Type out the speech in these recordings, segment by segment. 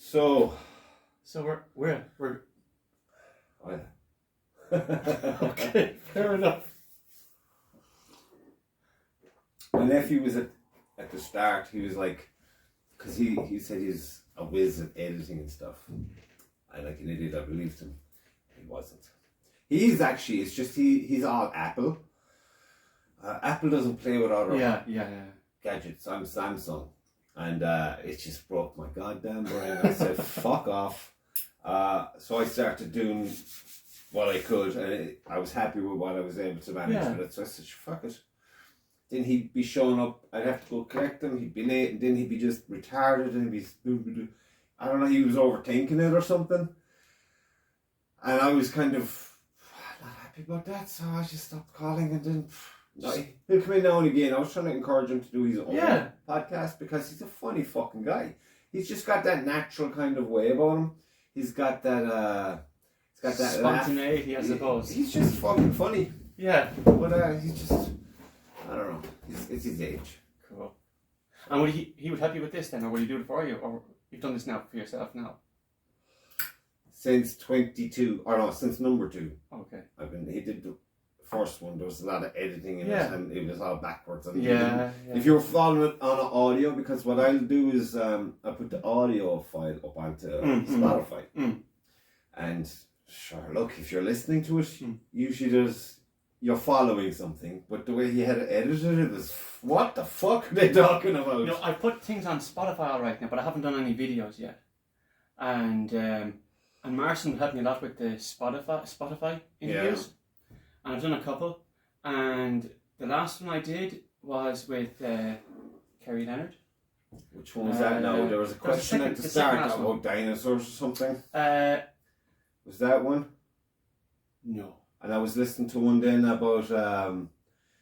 So we're oh, yeah. okay. Fair enough. My nephew was at the start. He was like, because he said he's a whiz at editing and stuff. I like an idiot. I believed him. He wasn't. He's actually. It's just he's all Apple. Apple doesn't play with other gadgets. I'm Samsung, and it just broke my goddamn brain. I said, "Fuck off." So I started doing what I could, and I was happy with what I was able to manage with it. So I said, "Fuck it." Then he'd be showing up. I'd have to go collect him. He'd be late, and then he'd be just retarded, and he'd be. I don't know. He was overthinking it or something, and I was kind of not happy about that. So I just stopped calling, and then. He'll come in now and again. I was trying to encourage him to do his own podcast because he's a funny fucking guy. He's just got that natural kind of way about him. He's got that spontaneity, I suppose. He's just fucking funny. Yeah. But he's just, I don't know. It's his age. Cool. And would he would help you with this then, or will he do it for you, or you've done this now for yourself now? Since since number 2. Okay. He did the first one. There was a lot of editing in it, and it was all backwards. And if you're following it on audio, because what I'll do is I put the audio file up onto Spotify, and sure, look, if you're listening to it, usually you're following something, but the way he had it edited, it was what the fuck are they talking about? No, I put things on Spotify all right now, but I haven't done any videos yet, and Marcin helped me a lot with the Spotify interviews. Yeah. And I've done a couple, and the last one I did was with Kerry Leonard. Which one was that now? There was a question at the start about dinosaurs or something. Was that one? No. And I was listening to one then about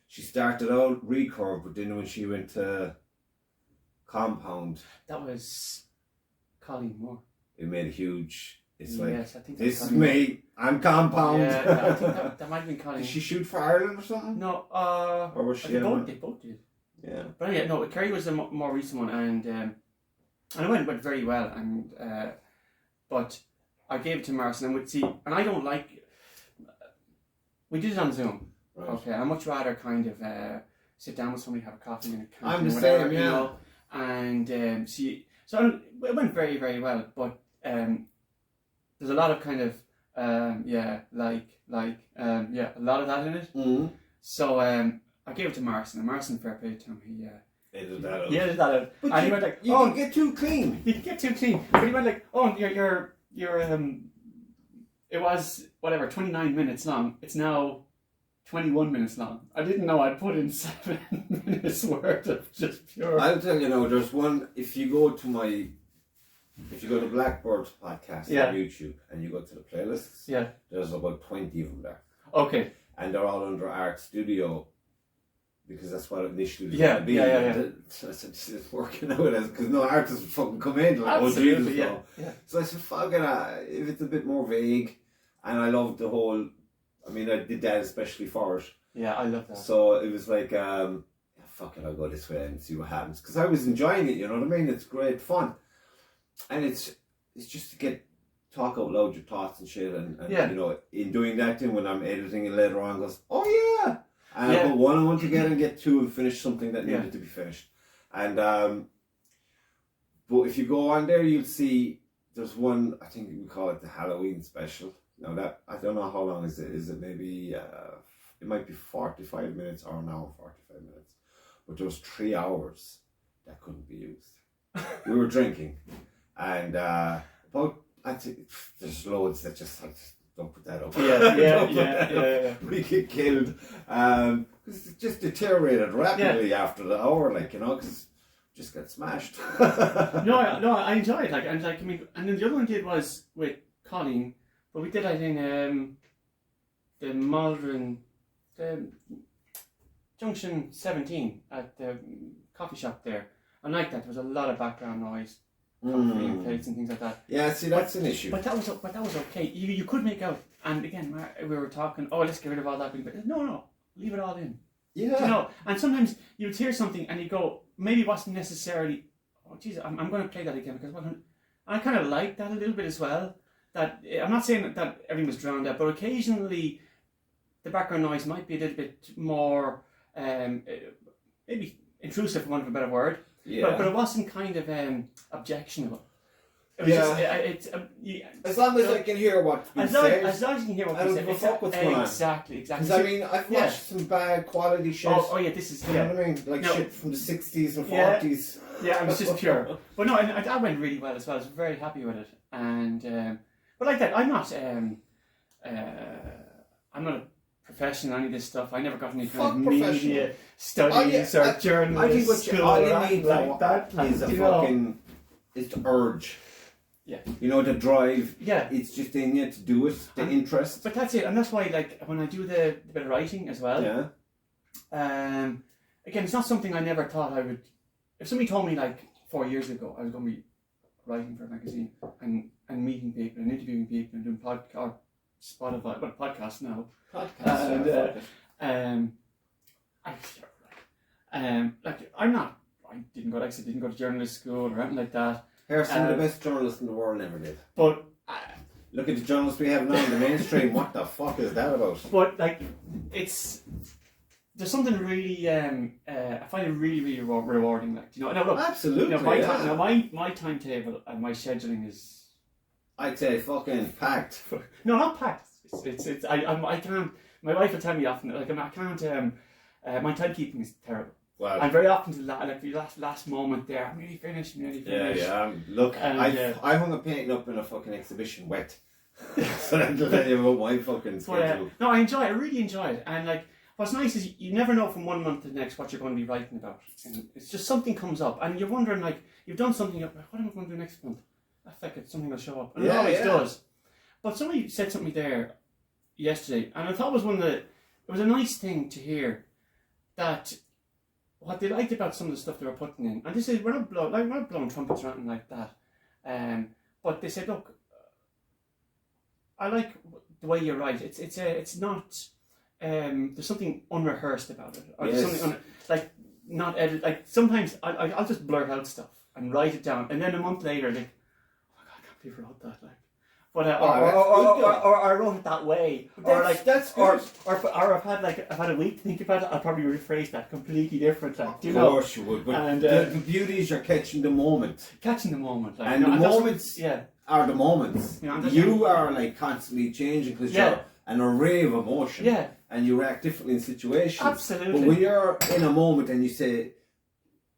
she started out recurve, but then when she went to compound, that was Colleen Moore. It made a huge. It's yes, I think this is me. I'm compound. Yeah, I think that might have been Colleen. Did she shoot for Ireland or something? No, or was she? They both did. Yeah. But yeah, no, Kerry was the more recent one, and it went very well, and but I gave it to Marcin and would see, and I don't like. We did it on Zoom. Right. Okay, I much rather kind of sit down with somebody, have a coffee and a canteen. I'm the whatever, same, yeah. You know, and see. So it went very, very well, but there's a lot of kind of a lot of that in it. Mm-hmm. So I gave it to Marcin, and Marcin, fair play to him, he edited that out. He edited that out. But and he went like, you can get too clean. You can get too clean. But he went like, oh, you're it was whatever 29 minutes long. It's now 21 minutes long. I didn't know I'd put in 7 minutes worth of just pure. I'll tell you now, there's one, if you go to Blackbird Podcast on YouTube and you go to the playlists, there's about 20 of them there. Okay. And they're all under Art Studio because that's what it initially was going to be. Yeah. So I said, it's working out as because no artists would fucking come in like, absolutely, oh Jesus, yeah. So I said, fuck it, if it's a bit more vague, and I loved the whole. I mean, I did that especially for it. Yeah, I love that. So it was like, fuck it, I'll go this way and see what happens because I was enjoying it. You know what I mean? It's great fun, and it's just to talk out loud your thoughts and shit, and you know, in doing that thing when I'm editing it later on, goes, oh yeah. And I put one on one together and get two and finish something that needed to be finished. And but if you go on there, you'll see there's one. I think we call it the Halloween special. Now that I don't know how long is it. Is it maybe it might be 45 minutes or an hour 45 minutes. But there was 3 hours that couldn't be used. We were drinking, and about I think there's loads that just like. Don't put that up. Yeah. We get killed. Because it just deteriorated rapidly after the hour, like, you know, because just got smashed. No, I enjoy it. Like, and like, I mean, and then the other one I did was with Colleen, but we did, I think, the Maldron, the Junction 17 at the coffee shop there. I like that. There was a lot of background noise. Coffee and plates and things like that. Yeah, see, that's an issue. But that was okay. You could make out, and again, we were talking. Oh, let's get rid of all that. But no, leave it all in. Yeah. You know, and sometimes you'd hear something and you go, maybe it wasn't necessarily. Oh, Jesus, I'm going to play that again because I kind of like that a little bit as well. That I'm not saying that everything was drowned out, but occasionally the background noise might be a little bit more maybe intrusive, for want of a better word. Yeah. But it wasn't kind of objectionable. It was as long as I can hear what you say. As long as you can hear what you say. I don't fuck what's going on. Exactly. Because I mean, I've watched some bad quality shit. Oh yeah, this is... You know what I mean? Like shit from the 60s and 40s. Yeah, it was just pure. But no, and that went really well as well. I was very happy with it. And but like that, I'm not a professional in any of this stuff. I never got any kind of media studies or journalism. I think what all you need like that is a fucking... is the urge. Yeah. You know, the drive. Yeah. It's just in you to do it, the interest. But that's it. And that's why, like, when I do the bit of writing as well, again, it's not something I never thought I would... If somebody told me, like, 4 years ago, I was going to be writing for a magazine and meeting people and interviewing people and doing Spotify, but podcasts now. Podcasts. Like, I'm not... I didn't go to journalist school or anything like that. Some of the best journalists in the world never did. But look at the journalists we have now in the mainstream. What the fuck is that about? But like, there's something really I find it really rewarding. Like, you know, no, look, absolutely. My timetable and my scheduling is, I'd say, fucking packed. No, not packed. It's I can't. My wife will tell me often, like, I can't. My timekeeping is terrible. Well, I'm very often to the last moment there. I'm nearly finished. Yeah. Look, I hung a painting up in a fucking exhibition wet. So that'll tell you about my fucking schedule. No, I enjoy it. I really enjoy it. And like, what's nice is you never know from 1 month to the next what you're going to be writing about. And it's just something comes up, and you're wondering, like, you've done something. What am I going to do next month? I think it's something will show up, and it always does. But somebody said something there yesterday, and I thought it was a nice thing to hear that. What they liked about some of the stuff they were putting in, and this is we're not blowing trumpets or anything like that, but they said, look, I like the way you write. It's not there's something unrehearsed about it, or there's something like not edited. Like sometimes I'll just blurt out stuff and write it down, and then a month later, like, oh my God, I can't believe I wrote that, like. But or I wrote it that way, or like that's good. Or I've had a week to think about it. I'll probably rephrase that completely different. Like, of course you would. But the beauty is you're catching the moment. Like, and the moments are the moments. You are like constantly changing because you're an array of emotion. Yeah. And you react differently in situations. Absolutely. But when you're in a moment and you say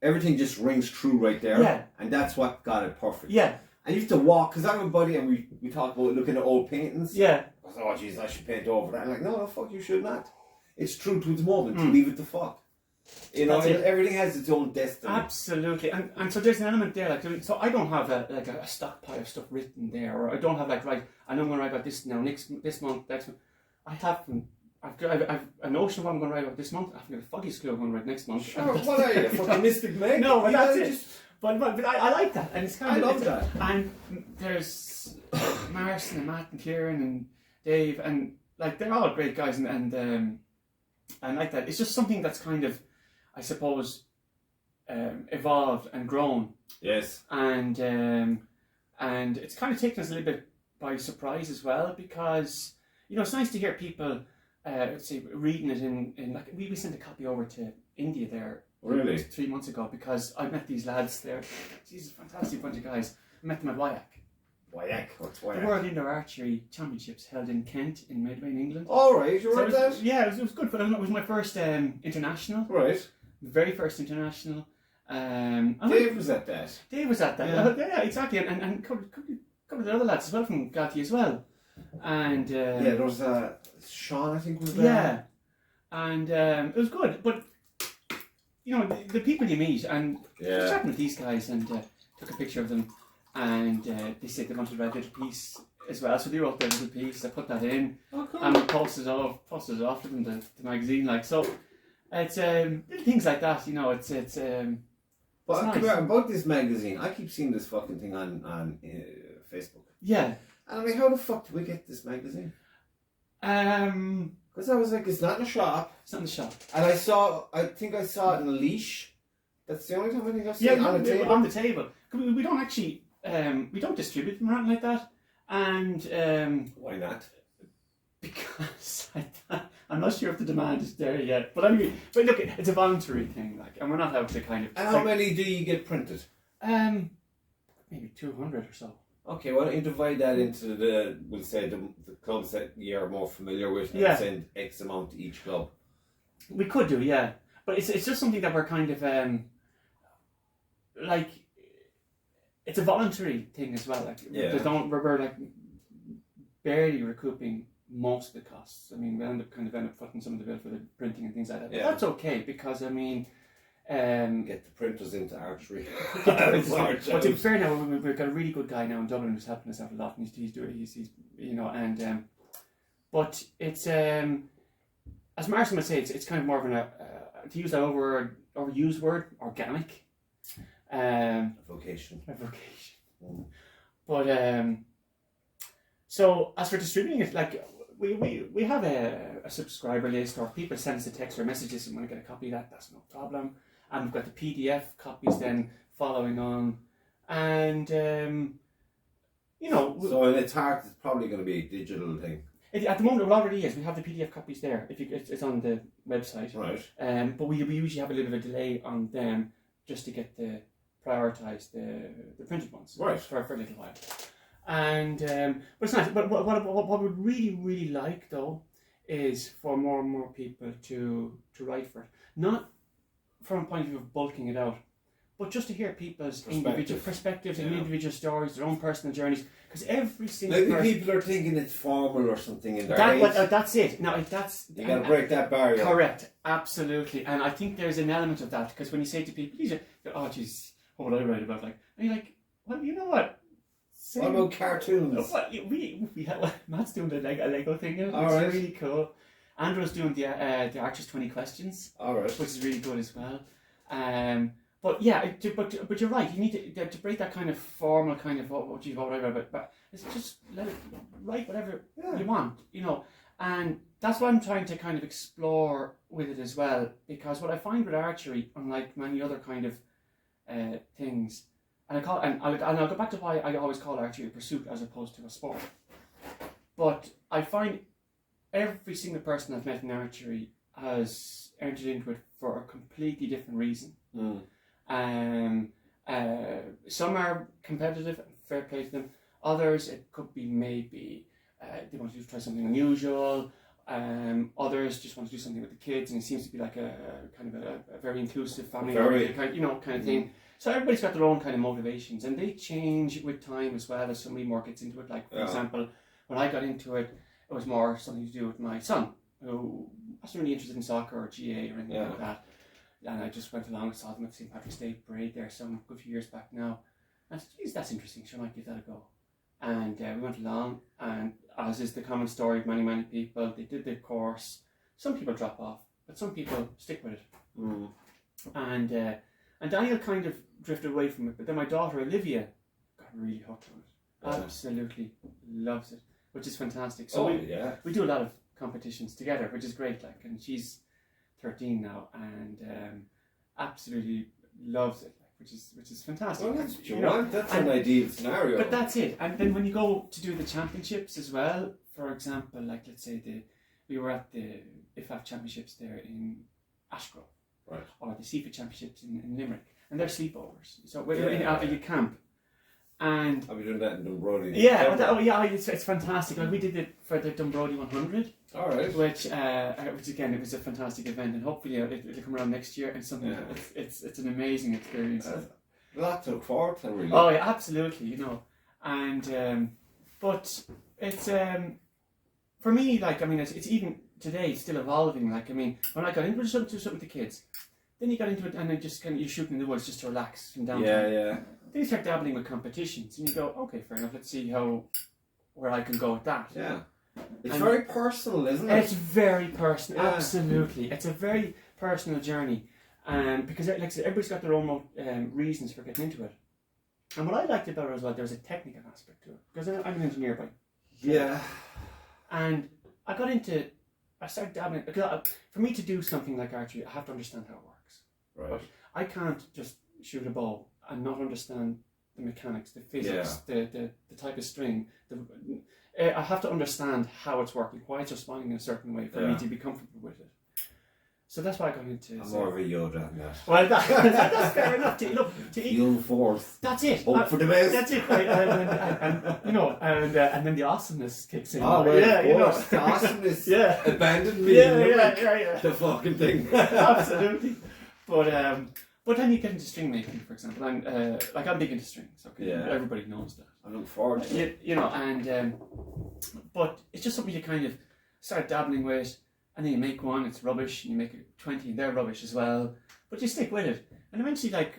everything just rings true right there, and that's what got it perfect. Yeah. And you have to walk, because I have a buddy and we talk about looking at old paintings. Yeah. I was like, oh jeez, I should paint over that. I'm like, no, fuck, you should not. It's true to its moment. Leave it to fuck. You know, everything has its own destiny. Absolutely. And so there's an element there, like, so I don't have a stockpile of stuff written there, or I don't have, like, right, I know I'm going to write about this now, this month, next month. I have I've a notion of what I'm going to write about this month. I've got a foggy clue I'm going to write next month. Sure, what are you, a fucking mystic Meg? No, but that's it. But I like that, and it's kind of... I love that. And there's Marcin and Matt and Kieran and Dave, and like, they're all great guys, and like that. It's just something that's kind of, I suppose, evolved and grown. Yes. And it's kind of taken us a little bit by surprise as well, because, you know, it's nice to hear people, let's say, reading it in like, we sent a copy over to India there. Really? 3 months ago, because I met these lads there. Jesus, fantastic bunch of guys. I met them at WIAC. WIAC? What's WIAC? The World Indoor Archery Championships held in Kent, in Medway, in England. All right, you were that? Yeah, it was good. But it was my first international. Right. The very first international. Dave was at that. Dave was at that. Yeah, exactly. And a couple of the other lads as well from Galtee as well. And there was Sean, I think, was there. Yeah. And it was good, but you know, the people you meet, and I was chatting with these guys, and took a picture of them, and they said they wanted to write a little piece as well, so they wrote their little piece. I put that in, and we posted it off to them, the magazine, like, so. It's little things like that, you know. It's But nice. About this magazine, I keep seeing this fucking thing on Facebook. Yeah. And I'm like, how the fuck do we get this magazine? Because I was like, it's not in the shop. It's not in the shop. And I think I saw it in a leash. That's the only time I think I've seen it on the table. On the table. We don't actually, we don't distribute them or anything like that, and Why not? because I'm not sure if the demand is there yet. But anyway, but look, it's a voluntary thing, like, and we're not out to kind of. And how many do you get printed? Maybe 200 or so. Okay, why don't you divide that into we'll say the clubs that you're more familiar with, and send X amount to each club. We could do, yeah, but it's just something that we're kind of like. It's a voluntary thing as well. Like, we're like barely recouping most of the costs. I mean, we end up footing some of the bill for the printing and things like that. But that's okay, because I mean, get the printers into archery. But to be fair now, we've got a really good guy now in Dublin who's helping us out a lot, and he's you know, and but it's as Marcin would say, it's kind of more of to use that overused word, organic. Vocation. But so as for distributing it, like we have a subscriber list, or people send us a text or messages and want to get a copy of that. That's no problem. And we've got the PDF copies then following on, and you know. So it's probably going to be a digital thing. At the moment, it already is. We have the PDF copies there. It's on the website, right? But we usually have a little bit of a delay on them just to get prioritise the printed ones, right? For a little while. And but it's nice. But what we'd really like though is for more and more people to write for it, not from a point of view of bulking it out, but just to hear people's individual perspectives and individual stories, their own personal journeys. Because every single maybe people are thinking it's formal or something in their heads. That's it. No, that's you got to break that barrier. Correct, absolutely. And I think there's an element of that, because when you say to people, "Oh, geez, what would I write about?" Like, and you're like, "Well, you know what? What about cartoons?" Matt's doing a Lego thing now. It's really cool. Andrew's doing the Archer's 20 questions. All right. Which is really good as well. But yeah, but you're right. You need to break that kind of formal kind of what would I write, but it's just let it write whatever you want, you know. And that's what I'm trying to kind of explore with it as well, because what I find with archery, unlike many other kind of things, and I'll go back to why I always call archery a pursuit as opposed to a sport. But I find every single person I've met in archery has entered into it for a completely different reason. Some are competitive, fair play to them. Others, it could be maybe they want to try something unusual. Others just want to do something with the kids, and it seems to be like a kind of a very inclusive family kind of thing. So everybody's got their own kind of motivations, and they change with time as well as somebody more gets into it. Like, for example, when I got into it, it was more something to do with my son, who wasn't really interested in soccer or GA or anything like that. And I just went along and saw them at St. Patrick's Day parade there some good few years back now. And I said, geez, that's interesting, sure, I might give that a go. And we went along, and as is the common story of many people, they did the course. Some people drop off, but some people stick with it. And Daniel kind of drifted away from it, but then my daughter Olivia got really hooked on it. Absolutely loves it, which is fantastic. So we do a lot of competitions together, which is great. Like, and she's 13 now, and absolutely loves it, like, which is fantastic. Well, that's what you want. That's an ideal scenario. But that's it. And then when you go to do the championships as well, for example, like let's say we were at the IFAF championships there in Ashgrove, right, or the Seafood championships in Limerick, and they're sleepovers. So we're in a camp. And I'll be doing that in Dumbrody. It's fantastic. Like, we did it for the Dumbrody 100. All right. Which again, it was a fantastic event, and hopefully it'll come around next year and something. Yeah. It's an amazing experience. A lot to look forward to, really. Oh yeah, absolutely. You know, and but it's for me, like, I mean, it's even today still evolving. Like, I mean, when I got into something with the kids, then you got into it and then just you're shooting in the woods just to relax from downtown. Yeah. Then you start dabbling with competitions, and you go, okay, fair enough. Let's see where I can go with that. Yeah. It's very personal, isn't it? It's very personal, absolutely. It's a very personal journey, because like I said, everybody's got their own reasons for getting into it. And what I liked about it as well, there's a technical aspect to it, because I'm an engineer by trade. And I started dabbling, because for me to do something like archery, I have to understand how it works. Right. But I can't just shoot a bow and not understand the mechanics, the physics, the type of string. I have to understand how it's working, why it's responding in a certain way for me to be comfortable with it. So that's why I got into. I'm more of a Yoda than that. Well, that's fair enough. To feel forth. That's it. Hope for the best. That's it. Right? And then the awesomeness kicks in. Oh, well, yeah, of course. The awesomeness abandoned me. Yeah. The fucking thing. Absolutely. But then you get into string making, for example, and I'm big into strings. Okay, everybody knows that. I look forward to it. But it's just something you kind of start dabbling with. And then you make one, it's rubbish, and you make 20, and they're rubbish as well. But you stick with it. And eventually, that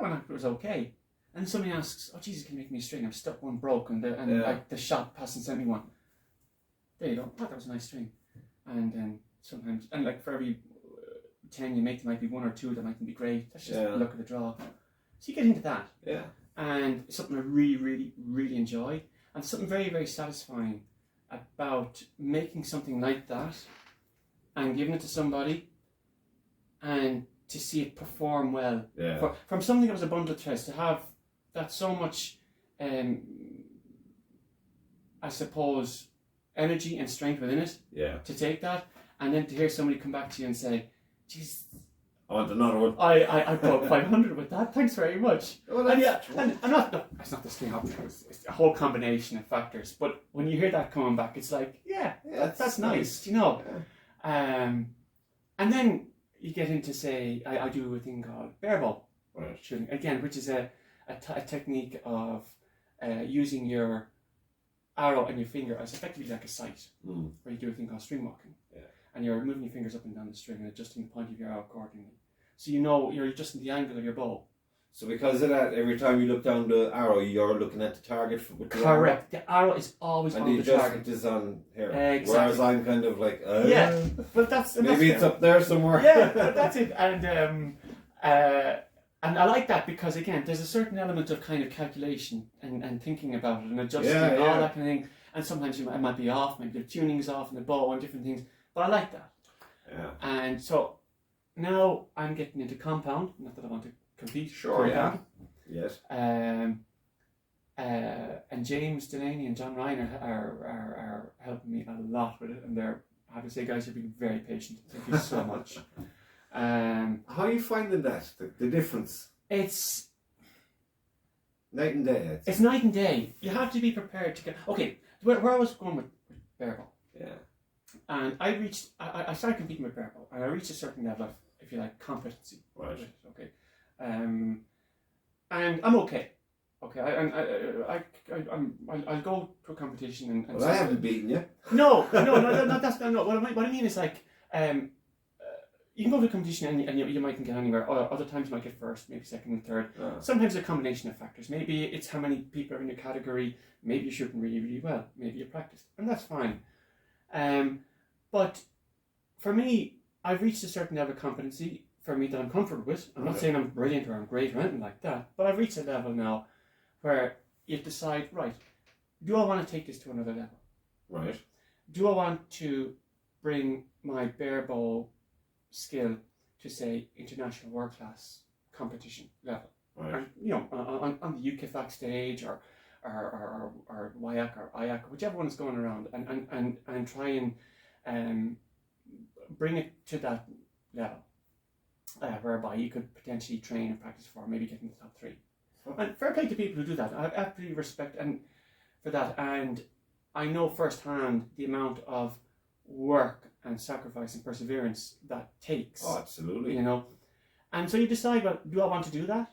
one was okay. And somebody asks, oh, Jesus, can you make me a string? I've stuck one broke, and the shop hasn't sent me one. There you go. Oh, that was a nice string. And then sometimes, and for every 10 you make, there might be 1 or 2 that mightn't be great. That's just luck of the draw. So you get into that. Yeah. And it's something I really, really, really enjoy. And something very, very satisfying about making something like that and giving it to somebody and to see it perform well. Yeah. From something that was a bundle of threads to have that so much, I suppose, energy and strength within it. Yeah. To take that and then to hear somebody come back to you and say, "Geez, I want another one. I broke 500 with that. Thanks very much." Well, and I'm not. It's not the string object. It's a whole combination of factors. But when you hear that coming back, it's like, that's nice, Yeah. And then you get into say, I do a thing called bare bow shooting again, which is a technique of using your arrow and your finger as effectively like a sight, where you do a thing called string walking. And you're moving your fingers up and down the string and adjusting the point of your arrow accordingly. So you're adjusting the angle of your bow. So because of that, every time you look down the arrow, you're looking at the target with the correct. The arrow is always on the target. And the adjustment is on here. Exactly. Whereas I'm kind of like, but that's maybe it's up there somewhere. Yeah, but that's it. And I like that because again, there's a certain element of kind of calculation and thinking about it and adjusting and all that kind of thing. And sometimes it might be off, maybe the tuning's off and the bow and different things. But I like that. Yeah. And so now I'm getting into compound. Not that I want to compete. Sure, yeah. Yes. And James Delaney and John Ryan are helping me a lot with it. And I have to say, guys, you've been very patient. Thank you so much. How are you finding that? The difference? It's night and day. It's night and day. You have to be prepared to get... Okay, where I was going with bare bow. Yeah. And I started competing with bare bow, and I reached a certain level of, if you like, competency. Right. Okay. And I'm okay. Okay. I'll go to a competition and. Well, I haven't beaten you. No. That's no. What I mean is like, you can go to a competition and you mightn't get anywhere. Other times you might get first, maybe second and third. Oh. Sometimes a combination of factors. Maybe it's how many people are in your category. Maybe you're shooting really, really well. Maybe you practiced, and that's fine. But for me, I've reached a certain level of competency for me that I'm comfortable with. I'm not saying I'm brilliant or I'm great or anything like that, but I've reached a level now where you decide, right, do I want to take this to another level? Right. Do I want to bring my bare bow skill to, say, international world class competition level? Right. And, on the UKFAC stage or WIAC or IAC, whichever one is going around, and try and bring it to that level, whereby you could potentially train and practice for maybe getting the top 3. And fair play to people who do that. I absolutely respect for that, and I know firsthand the amount of work and sacrifice and perseverance that takes. Oh, absolutely. And so you decide, well, do I want to do that,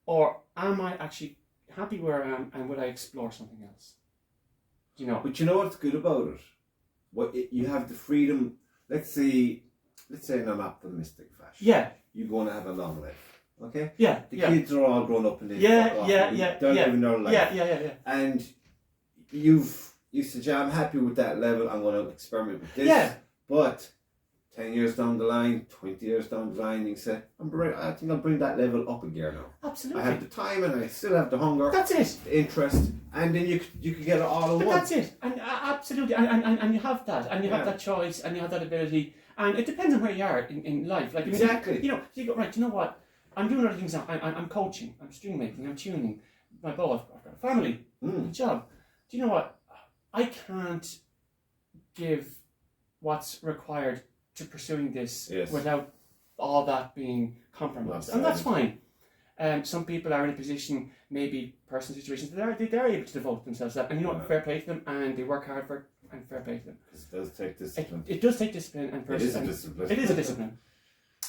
or am I actually happy where I am, and would I explore something else? But you know what's good about it? You have the freedom. Let's say in an optimistic fashion. Yeah. You're going to have a long life. Okay. Yeah. The kids are all grown up in this. They're living their life. Yeah. And you said, I'm happy with that level. I'm going to experiment with this. Yeah. But 10 years down the line, 20 years down the line, you say, I think I'll bring that level up a gear now. Absolutely. I have the time and I still have the hunger. That's it. The interest. And then you could get it all in one. That's it. And absolutely. And you have that. And you have that choice. And you have that ability. And it depends on where you are in life. Like, exactly. You go, right, you know what? I'm doing other things now. I'm coaching, I'm string making, I'm tuning my bow. I've got a family, a job. Do you know what? I can't give what's required to pursuing this without all that being compromised, and that's fine. Some people are in a position, maybe personal situations, they're able to devote themselves to that, and you know what, fair play to them, and they work hard for it, and fair play to them. It does take discipline. It does take discipline, and it is a discipline. It is a discipline.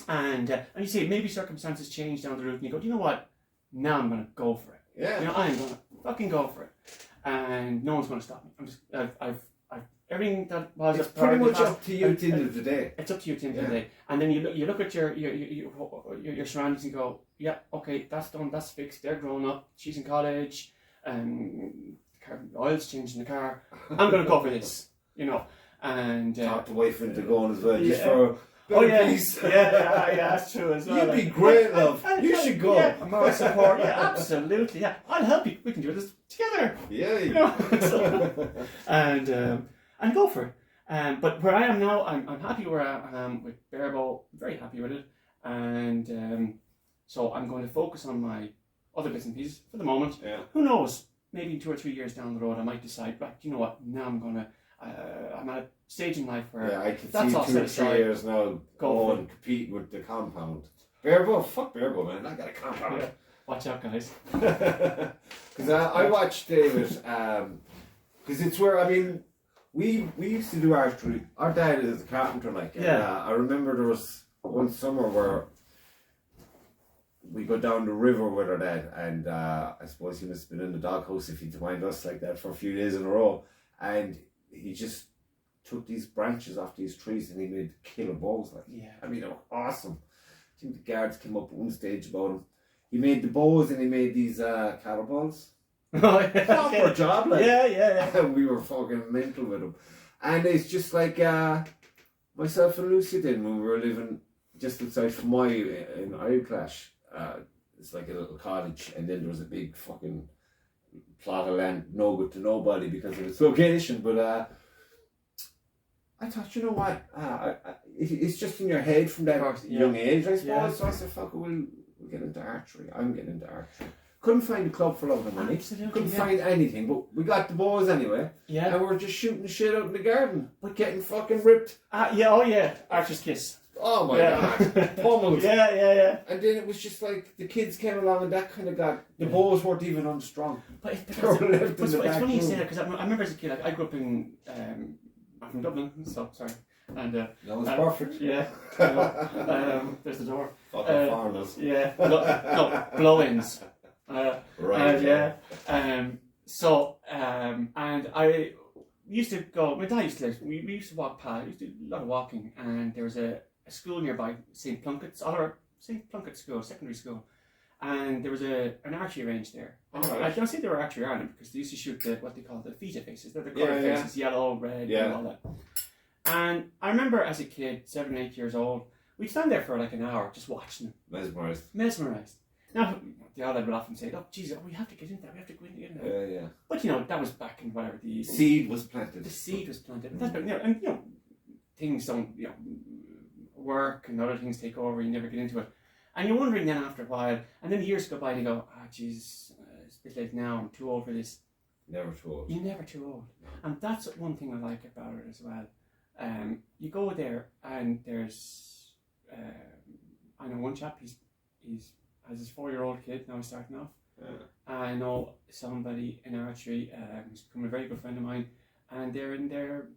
And you see, maybe circumstances change down the road, and you go, do you know what? Now I'm going to go for it. Yeah. You know, I'm going to fucking go for it, and no one's going to stop me. I've everything that was. It's pretty much up to you at the end of the day. It's up to you at the end of the day, and then you look at your surroundings and go, yeah, okay, that's done, that's fixed. They're grown up. She's in college, the oil's changed in the car. I'm going to go for this, you know, and talk the wife into going as well, just for. Peace. Yeah, that's true as well. You'd be great, love. You should go. Yeah, moral support. Yeah, absolutely. Yeah, I'll help you. We can do this together. Yeah. You know? And go for it. But where I am now, I'm happy where I am with Barebow. Very happy with it. And so I'm going to focus on my other bits and pieces for the moment. Yeah. Who knows? Maybe in 2 or 3 years down the road, I might decide, right, you know what? Now I'm at a stage in life where I can that's see 2 or 3 years now going competing with the compound. Barebow, fuck Barebow, man. I got a compound. Yeah. Watch out, guys. Because I watched David, because it's where, I mean, we used to do archery. Our dad is a carpenter, like. And, I remember there was one summer where we go down the river with our dad, and I suppose he must have been in the doghouse if he'd mind us like that for a few days in a row. And he just took these branches off these trees and he made killer bows. Like, I mean, they were awesome. I think the guards came up at one stage about him. He made the bows and he made these cattle balls. Proper job, like. Yeah. We were fucking mental with him. And it's just like myself and Lucy did when we were living just outside from in Ireclash. It's like a little cottage, and then there was a big fucking plot of land, no good to nobody because of its location. But I thought, you know what? It's just in your head from that young age, I suppose. Yeah. So I said, fuck it, we'll get into archery. I'm getting into archery. Couldn't find a club for love of money. Absolutely, couldn't find anything, but we got the bows anyway. Yeah. And we were just shooting shit out in the garden, but getting fucking ripped. Archer's kiss. Oh my god, pummeled. Yeah. And then it was just like the kids came along, and that kind of got the bows weren't even unstrung. But it's funny you say that because I remember as a kid, I grew up in I'm from Dublin, so sorry. And that was perfect. Yeah. There's the door. Fucking foreigners. Yeah. No, blow-ins. Right. And I used to go. My dad used to. We used to walk past. We used to do a lot of walking, and there was a school nearby, St. Plunkett's School, secondary school, and there was an archery range there. I don't say they were archery Ireland because they used to shoot what they call the feta faces. They're the colour faces, yellow, red, and all that. And I remember as a kid, 7 or 8 years old, we'd stand there for like an hour just watching them. Mesmerised. Now, the other would often say, "Oh, Jesus, we have to get in there. We have to go in there." Yeah. But you know, that was back in whatever the seed was planted. The seed was planted, and that's and you know, things don't work, and other things take over. You never get into it, and you're wondering then after a while, and then years go by, and you go, "Ah, Jesus, it's a bit late now. I'm too old for this." Never too old. You're never too old, and that's one thing I like about it as well. You go there, and there's I know one chap. He's has his 4-year-old kid now. He's starting off. I know somebody in archery who's become a very good friend of mine, and they're in their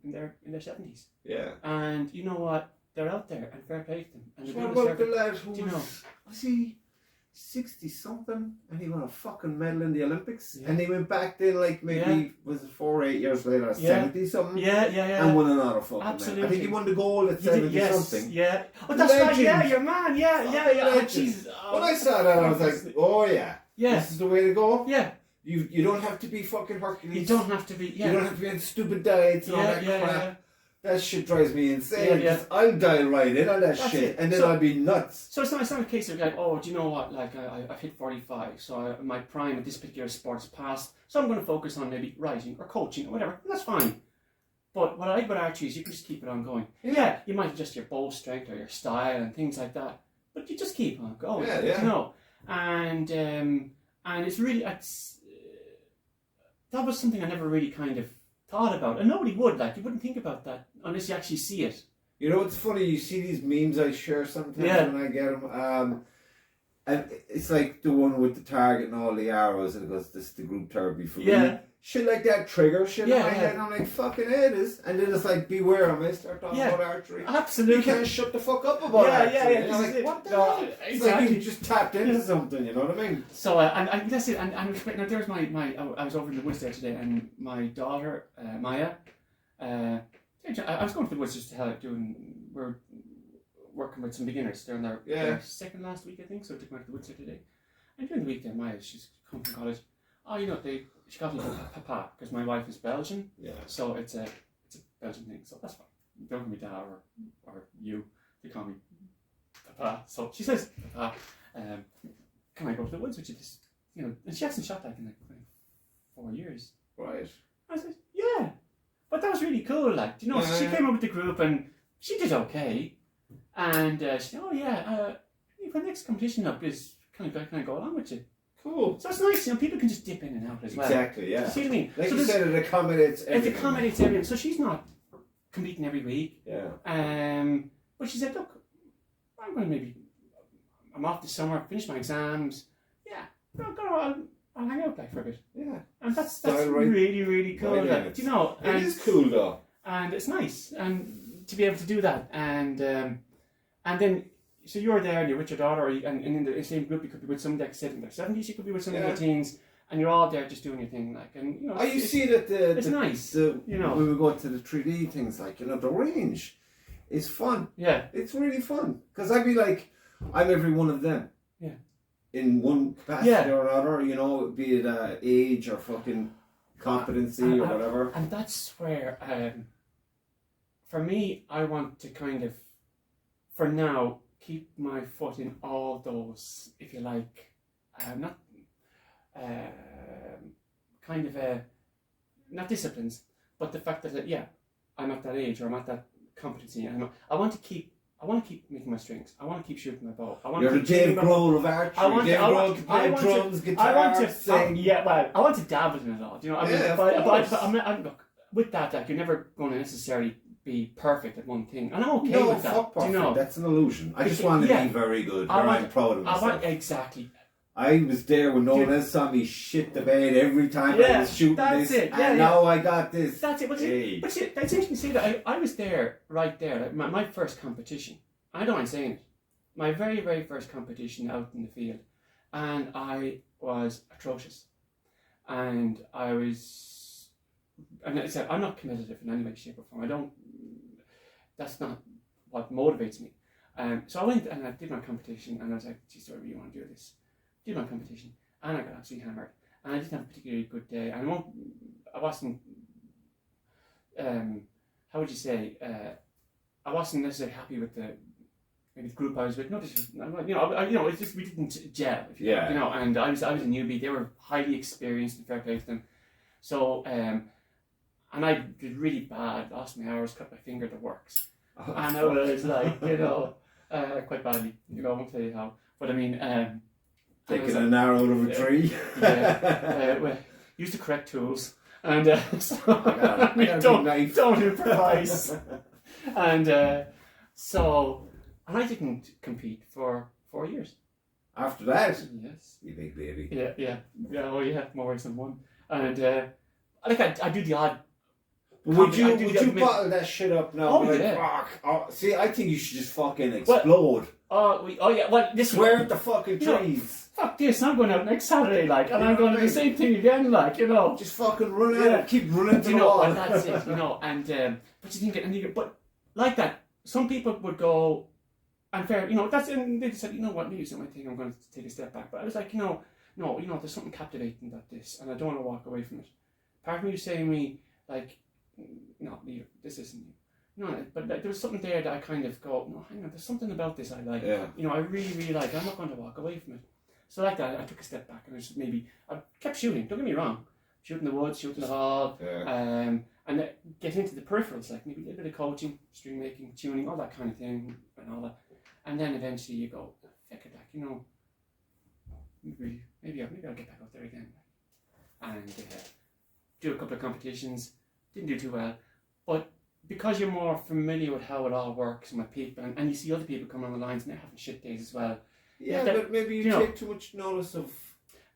70s. Yeah. And you know what? They're out there, and fair play to them. And what about the lad who was he 60 something, and he won a fucking medal in the Olympics, and he went back then like maybe was it 4 or 8 years later, 70 something, and won another fucking medal. I think he won the gold at 70 something. Yeah. Oh, that's right. Yeah, your man. Yeah. Jesus. When I saw that, I was like, oh yeah, this is the way to go. Yeah. You don't have to be fucking Hercules. You don't have to be. Yeah. You don't have to be on stupid diets and all that crap. Yeah. That shit drives me insane. I'll dial right in on that shit, and then I'll be nuts. So it's not a case of like, oh, do you know what? Like I've hit 45, so my prime at this particular sport's past. So I'm going to focus on maybe writing or coaching or whatever. That's fine. But what I like about archery is you can just keep it on going. Yeah, you might adjust your bow strength or your style and things like that. but you just keep on going. Yeah, yeah. You know, and it's really that was something I never really kind of thought about, and nobody would. Like, you wouldn't think about that unless you actually see it. You know what's funny? You see these memes I share sometimes when I get them. And it's like the one with the target and all the arrows, and it goes, "This is the group therapy for me." Shit like that trigger shit in my head. And I'm like, fucking it is. And then it's like, beware, I may start talking about archery. Absolutely. You can't shut the fuck up about archery. And I'm like, what the hell? It's exactly. like you just tapped into something, you know what I mean? So, and that's it. And now there's my I was over in the woods there today, and my daughter, Maya, I was going to the woods just to help we're working with some beginners. They're in their second last week, I think, so I took them out to the woods there today. And during the week then, Maya, she's come from college. Oh, you know, she got me Papa, because my wife is Belgian. Yeah. So it's a Belgian thing, so that's fine. Don't call me Dad or you. They call me Papa. So she says, Papa, can I go to the woods with you? This, you know, and she hasn't shot like in like 4 years. Right. I said, yeah. But that was really cool, like, you know, she came up with the group and she did okay. And she said, oh yeah, if the next competition up is, can I go along with you? Cool. So it's nice, you know, people can just dip in and out as well. Exactly, yeah. You see what I mean? Like so you said, it accommodates everything. It accommodates everything. So she's not competing every week. Yeah. But she said, look, I'm off this summer, finish my exams. Yeah, I'll hang out like for a bit. Yeah. And that's really, really cool. Like, you know, it is cool though. And it's nice and to be able to do that. And then, so you're there and you're with your daughter, and in the same group you could be with somebody like in their 70s, you could be with somebody in their teens, and you're all there just doing your thing, like, and you know. You see that it's nice. You know, when we go to the 3D things, like, you know, the range is fun. Yeah, it's really fun because I'd be like, I'm every one of them. Yeah. In one capacity or another, you know, be it age or fucking competency or whatever. And that's where, for me, I want to kind of, for now, keep my foot in all those, if you like, not not disciplines, but the fact that I'm at that age or I'm at that competency, and I want to keep making my strings. I want to keep shooting my bow. You're the Dave Grohl of archery. Dave Grohl can play drums, guitar, sing. I want to dabble in it all. Do you know? But look, with that, like, you're never going to necessarily be perfect at one thing, and I'm okay with that. Fuck perfect. You know? That's an illusion. I just want to be very good. I'm proud of myself. Exactly. I was there when no one else saw me shit the bed every time I was shooting this, and now I got this. That's it. But see, that's interesting to say that I was there, right there, like my first competition. I don't mind saying it. My very, very first competition out in the field, and I was atrocious. And I said, I'm not competitive in any way, shape or form. That's not what motivates me. So I went and I did my competition, and I was like, geez, do I really want to do this? Did my competition, and I got absolutely hammered, and I didn't have a particularly good day, and I wasn't, how would you say, I wasn't necessarily happy with the group I was with. Not just, it's just we didn't gel, you know, and I was a newbie. They were highly experienced, and fair play to them. So, and I did really bad, lost my hours, cut my finger, the works, and I was like, you know, quite badly, you know, I won't tell you how, but I mean, taking an arrow out of a tree. Use the correct tools, and don't improvise. And and I didn't compete for 4 years. After that, yes, you big baby. Yeah. Oh yeah, more ways than one. And I do the odd. Would you bottle that shit up now? See, I think you should just fucking explode. Well, this swear at the fucking trees. Fuck this! I'm going out next Saturday, like, and I'm going to do the same thing again, like, you know. Just fucking run out, keep running to the wall. And that's it, you know. And but you think, but like that, some people would go, and fair, you know, and they said, you know what, maybe it's not my thing. I'm going to take a step back. But I was like, no, there's something captivating about this, and I don't want to walk away from it. Part of me was saying to me, like, no, this isn't you. No, but there was something there that I kind of go, no, hang on, there's something about this I like. Yeah. You know, I really, really like. I'm not going to walk away from it. So like that, I took a step back, and I kept shooting. Don't get me wrong, shooting the woods, shooting the hall, and get into the peripherals, like maybe a little bit of coaching, string making, tuning, all that kind of thing, and all that. and then eventually you go, fuck it, like, you know, maybe I'll get back out there again, and do a couple of competitions. Didn't do too well, but because you're more familiar with how it all works and with people, and you see other people come on the lines and they're having shit days as well. Yeah, but maybe you take too much notice of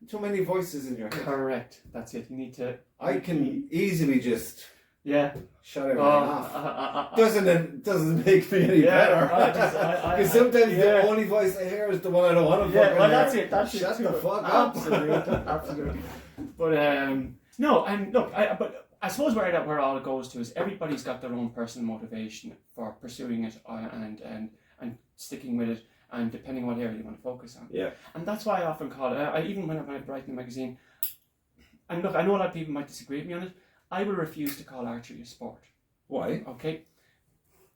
too many voices in your head. Correct. That's it. You need to. I can easily just shut everything off. Doesn't make me any better. Because sometimes the only voice I hear is the one I don't want to fucking hear. That's it. Shut the fuck up. Absolutely. But no, and look, but I suppose where it all goes to is everybody's got their own personal motivation for pursuing it and sticking with it, and depending on what area you want to focus on. Yeah. And that's why I often call it. Even when I write in the magazine, and look, I know a lot of people might disagree with me on it. I will refuse to call archery a sport. Why? Okay.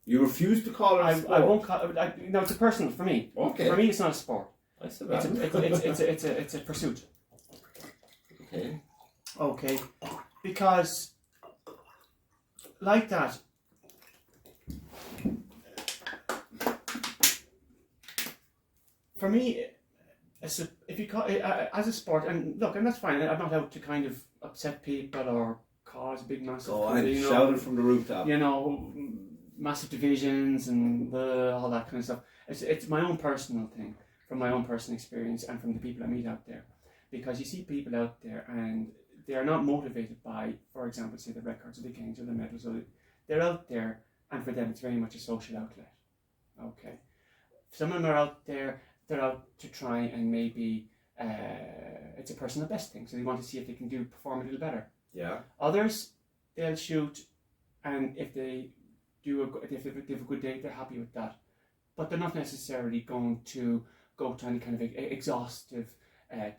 You refuse to call it a sport? I won't call it. No, it's a personal for me. Okay. For me, it's not a sport. I said that. It's a pursuit. Okay. Okay. Because, like that, for me, if you call it as a sport, and look, and that's fine. I'm not out to kind of upset people or cause big massive. Shout it from the rooftop. You know, massive divisions and all that kind of stuff. It's my own personal thing, from my own personal experience and from the people I meet out there, because you see people out there and they are not motivated by, for example, say the records or the games or the medals. They're out there, and for them it's very much a social outlet. Okay, some of them are out there. They're out to try and maybe it's a personal best thing, so they want to see if they can perform a little better. Yeah. Others, they'll shoot, and if they have a good day, they're happy with that. But they're not necessarily going to go to any kind of exhaustive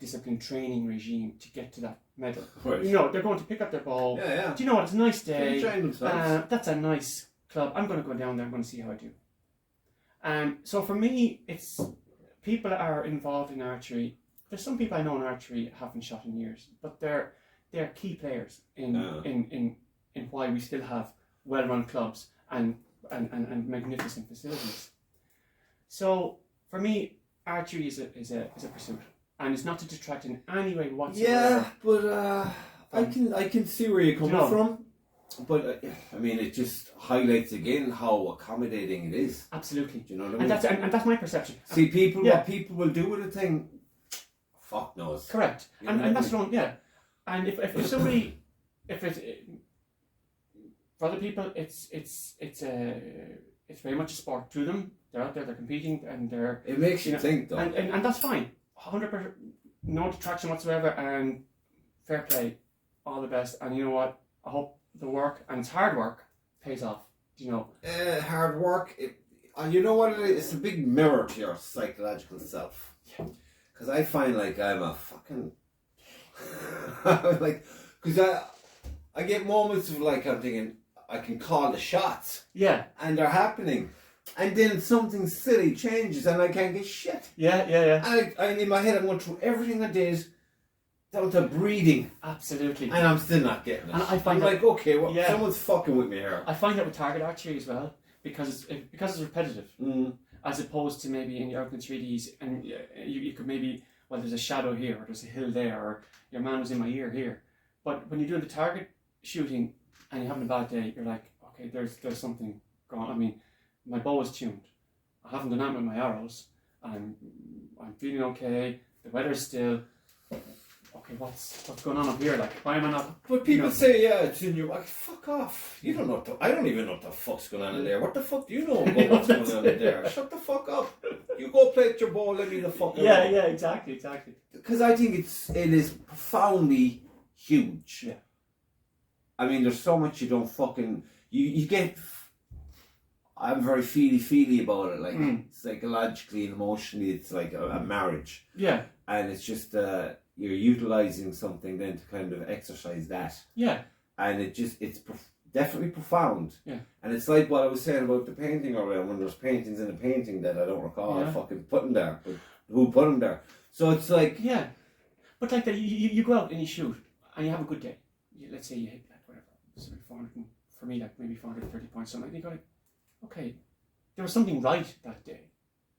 discipline training regime to get to that medal. Right. You know, they're going to pick up their ball. Yeah. Do you know what? It's a nice day. Enjoying themselves. That's a nice club. I'm going to go down there. I'm going to see how I do. So for me, it's people are involved in archery. There's some people I know in archery haven't shot in years, but they're key players in why we still have well-run clubs and magnificent facilities. So for me, archery is a pursuit, and it's not to detract in any way whatsoever. Yeah, but I can see where you're coming from. But I mean, it just highlights again how accommodating it is. Absolutely. Do you know what I mean? And that's my perception. See, what people will do with a thing, fuck knows. Correct. And that's wrong. Yeah. And if somebody, for other people, it's very much a sport to them. They're out there, they're competing, and they're. It makes you think, though. And that's fine. 100%, no detraction whatsoever, and fair play, all the best. And you know what? I hope the work, and it's hard work, pays off. You know. Hard work. And you know what it is? It's a big mirror to your psychological self. Yeah. Because I find like I'm a fucking because I get moments of like I'm thinking I can call the shots. Yeah. And they're happening. And then something silly changes and I can't get shit. Yeah. And in my head I'm going through everything I did down to breathing. Absolutely. And I'm still not getting it. And I find okay, well, someone's fucking with me here. I find that with target archery as well, because it's repetitive. As opposed to maybe in your open 3Ds, and you could maybe, well, there's a shadow here, or there's a hill there, or your man was in my ear here. But when you're doing the target shooting and you're having a bad day, you're like, okay, there's something going on. I mean, my bow is tuned. I haven't done that with my arrows. I'm feeling okay. The weather's still. Okay, what's going on up here? Like, why am I not? But people say, it's in your. Like, fuck off. You don't know. I don't even know what the fuck's going on in there. What the fuck do you know about what's going on in there? Shut the fuck up. You go play with your ball. Let me the fuck alone. Yeah, exactly. Because I think it is profoundly huge. Yeah. I mean, there's so much you don't fucking you get. I'm very feely about it. Like psychologically and emotionally, it's like a marriage. Yeah. And it's just you're utilizing something then to kind of exercise that. Yeah. And it's definitely profound. Yeah. And it's like what I was saying about the painting earlier, when there's paintings in a painting that I don't recall fucking putting there, but who put them there. So it's like... Yeah. But like that, you go out and you shoot, and you have a good day. Let's say you hit like whatever, so 400, for me like maybe 430 points, something like that. You go like, okay, there was something right that day.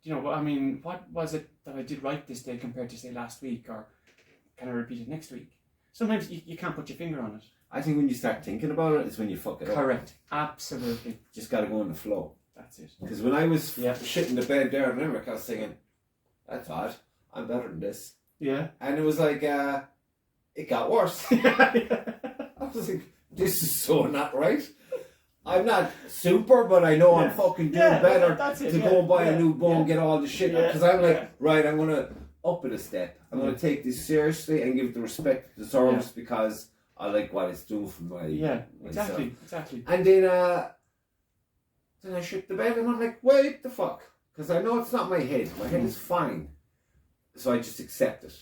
you know, I mean, what was it that I did right this day compared to, say, last week, or can I repeat it next week? Sometimes you can't put your finger on it. I think when you start thinking about it, it's when you fuck it up. Correct. Absolutely. Just got to go in the flow. That's it. Because when I was shitting the bed there in Limerick, I was thinking, that's odd. I'm better than this. Yeah. And it was like, it got worse. I was like, this is so not right. I'm not super, but I know I'm fucking doing better to go and buy a new bow and get all the shit. Because I'm like, right, I'm going to up it a step. I'm going to take this seriously and give it the respect it deserves because I like what it's doing for my myself. Exactly. And then I shit the bed and I'm like, wait the fuck. Because I know it's not my head. My head is fine. So I just accept it.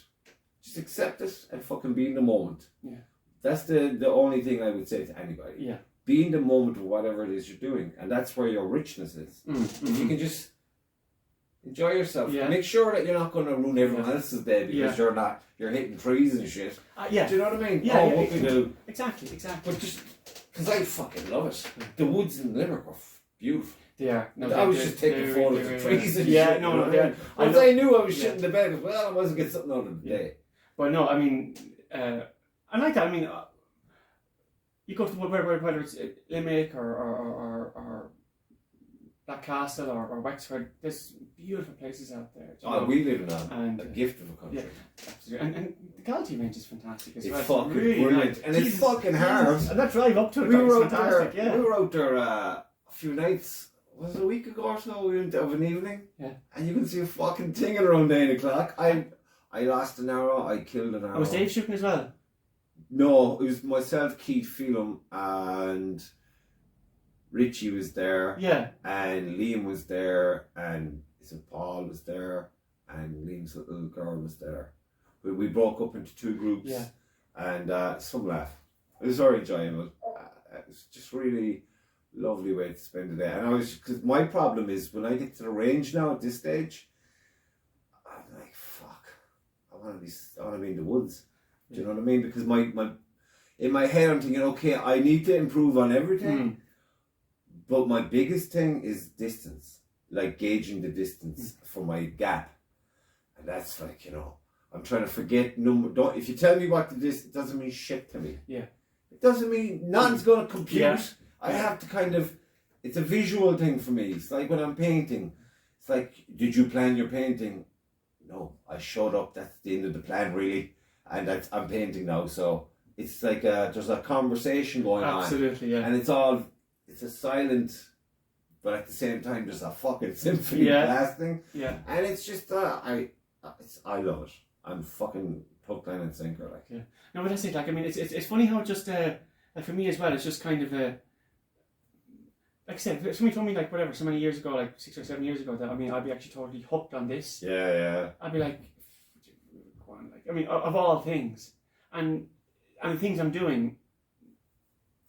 Just accept it and fucking be in the moment. Yeah. That's the only thing I would say to anybody. Yeah. Be in the moment of whatever it is you're doing. And that's where your richness is. If you can just enjoy yourself. Yeah. Make sure that you're not going to ruin everyone else's day because you're hitting trees and shit. Do you know what I mean? What we do. Exactly. But just, because I fucking love it. The woods in Limerick are beautiful. They are. No, I was just taking photos of trees and shit. Yeah, Once I knew I was shitting the bed, well, I wasn't getting something out of the day. But no, I mean, I like that. I mean, you go to whether it's Limerick or Blackcastle or Wexford, there's beautiful places out there. We live in a gift of a country. Yeah, absolutely. And the quality range is fantastic as well. It's fucking really brilliant. nice. And it's fucking hard. And that drive up to it, we were out fantastic. there. We were out there a few nights. Was it a week ago or so? We went of an evening. Yeah. And you can see a fucking thing at around 9 o'clock. I lost an arrow. I killed an arrow. And was Dave shooting as well? No, it was myself, Keith Phelan, and Richie was there. Yeah. And Liam was there, and Paul was there, and Liam's little girl was there. We broke up into two groups, and some laugh. It was very enjoyable. It was just really lovely way to spend the day. And because my problem is when I get to the range now at this stage, I'm like, fuck, I want to be in the woods. Do you know what I mean? Because my in my head I'm thinking, okay, I need to improve on everything, but my biggest thing is distance, like gauging the distance for my gap, and that's like, you know, I'm trying to forget number. If you tell me what the distance, it doesn't mean shit to me. Yeah, it doesn't mean nothing's gonna compute. Yeah. I have to kind of. It's a visual thing for me. It's like when I'm painting. It's like, did you plan your painting? No, I showed up. That's the end of the plan, really. And I'm painting now, so it's like there's a conversation going on. Absolutely, yeah. And it's a silent, but at the same time there's a fucking symphony blasting. Yeah. And it's just I love it. I'm fucking hook, line and sinker, like. Yeah. No, but that's it. Like, I mean, it's funny how just like for me as well, it's just kind of like I said, if somebody told me like whatever so many years ago, like 6 or 7 years ago, that I'd be actually totally hooked on this. Yeah. I'd be like, I mean, of all things, and the things I'm doing,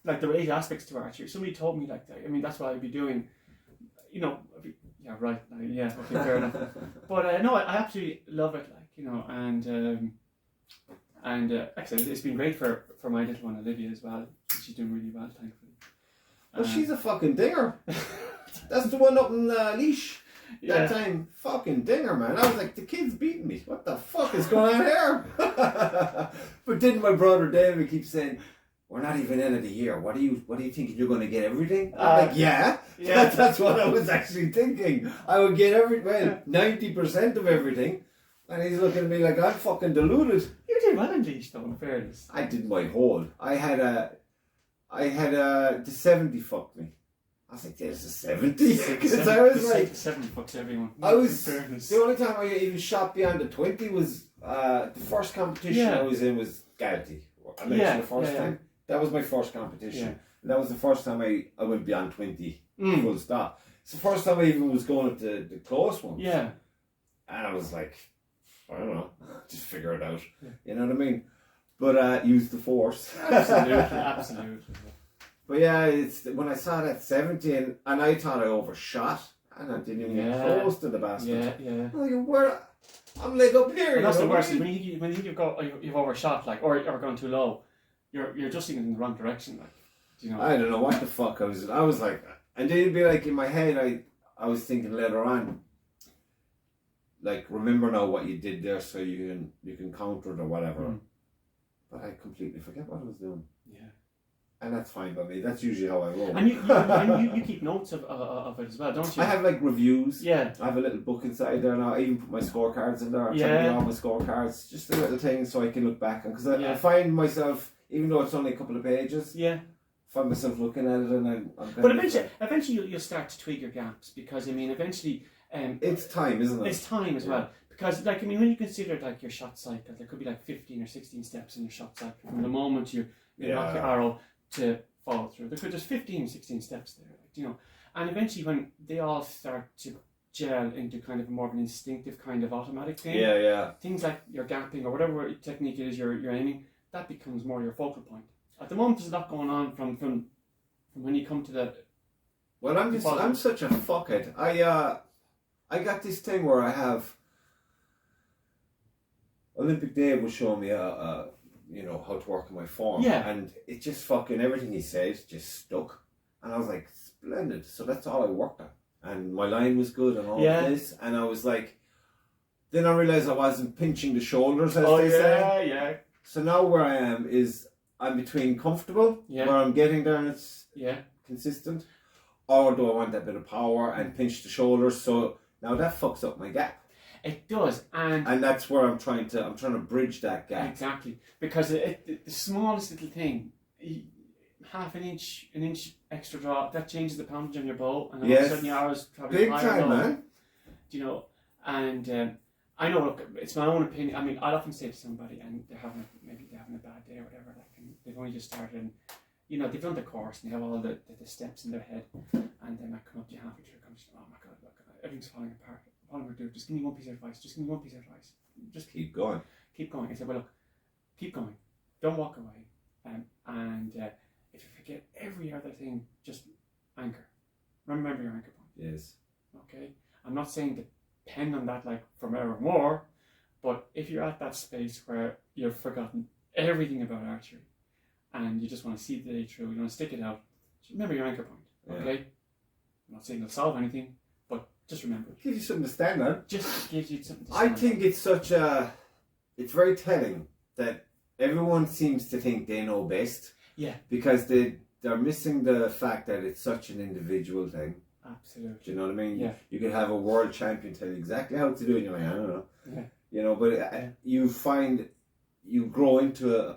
like there are 8 aspects to archery. Somebody told me like that. I mean, that's what I'd be doing. You know, yeah, right. Yeah, okay, fair enough. But no, I absolutely love it. Like, you know, and actually, it's been great for my little one Olivia as well. She's doing really well, thankfully. Well, she's a fucking dinger. That's the one up in Leash. That time, fucking dinger, man. I was like, the kid's beating me. What the fuck is going on here? But then my brother David keeps saying, we're not even end of the year. What are you thinking? You're going to get everything? I'm like, yeah. That's what I was actually thinking. I would get 90% of everything. And he's looking at me like I'm fucking deluded. You did well in Leash, though, in fairness. I did my whole. I had the 70 fucked me. I was like, there's a 70? Because I was like... 70 fucks everyone. The only time I even shot beyond the 20 was... the first competition I was in was Galty. I mentioned the first time. That was my first competition. Yeah. And that was the first time I went beyond 20. Full stop. It's the first time I even was going at the close ones. Yeah. And I was like, I don't know. Just figure it out. Yeah. You know what I mean? But use the force. Absolutely. But yeah, it's when I saw that 70 and I thought I overshot and I didn't even get close to the bastard. Yeah. I'm like up here. And that's the worst. Is when you think you've overshot, like or gone too low, you're adjusting it in the wrong direction. Like, you know. I don't know what the fuck I was like, and then it'd be like in my head. I was thinking later on, like remember now what you did there, so you can counter it or whatever. But I completely forget what I was doing. Yeah. And that's fine by me. That's usually how I roll. And you keep notes of it as well, don't you? I have like reviews. Yeah. I have a little book inside there now. I even put my scorecards in there. I try to Yeah. get all my scorecards. Just a little thing so I can look back. Because I find myself, even though it's only a couple of pages, find myself looking at it and I'm But eventually you'll start to tweak your gaps, because I mean eventually it's time, isn't it? It's time as well. Because like I mean, when you consider like your shot cycle, there could be like 15 or 16 steps in your shot cycle from the moment you knock your arrow to follow through. There could just 15, 16 steps there, like, you know. And eventually when they all start to gel into kind of more of an instinctive kind of automatic thing. Yeah. Things like your gapping or whatever technique it is you're aiming, that becomes more your focal point. At the moment, there's a lot going on from when you come to the. Well, I'm such a fuckhead. I got this thing where I have. Olympic Dave was showing me how to work on my form. Yeah. And it just fucking everything he said just stuck, and I was like, splendid. So that's all I worked on, and my line was good and all this, and I was like, then I realized I wasn't pinching the shoulders as they say. Yeah. So now where I am is I'm between comfortable, where I'm getting there and it's consistent, or do I want that bit of power and pinch the shoulders? So now that fucks up my gap. It does, and that's where I'm trying to bridge that gap. Exactly, because the smallest little thing, half an inch extra draw, that changes the poundage on your bow, and all of a sudden your arrow's probably big higher time, man. Do you know? And I know, look, it's my own opinion. I mean, I'd often say to somebody, and maybe they're having a bad day or whatever, like, and they've only just started, and they've done the course and they have all the steps in their head, and they might come up to you halfway through, oh my god, look, everything's falling apart. What am I going to do? Just give me one piece of advice. Just keep going. I said, well, look, keep going. Don't walk away. And if you forget every other thing, just anchor. Remember your anchor point. Yes. Okay? I'm not saying depend on that like forevermore, but if you're at that space where you've forgotten everything about archery and you just want to see the day through, you want to stick it out, just remember your anchor point. Okay? I'm not saying it'll solve anything, but just remember. It gives you something to stand on. Just gives you something to stand on. I think it's very telling that everyone seems to think they know best. Yeah. Because they're missing the fact that it's such an individual thing. Absolutely. Do you know what I mean? Yeah. You could have a world champion tell you exactly how to do it, and you're like, I don't know. Yeah. But you find you grow into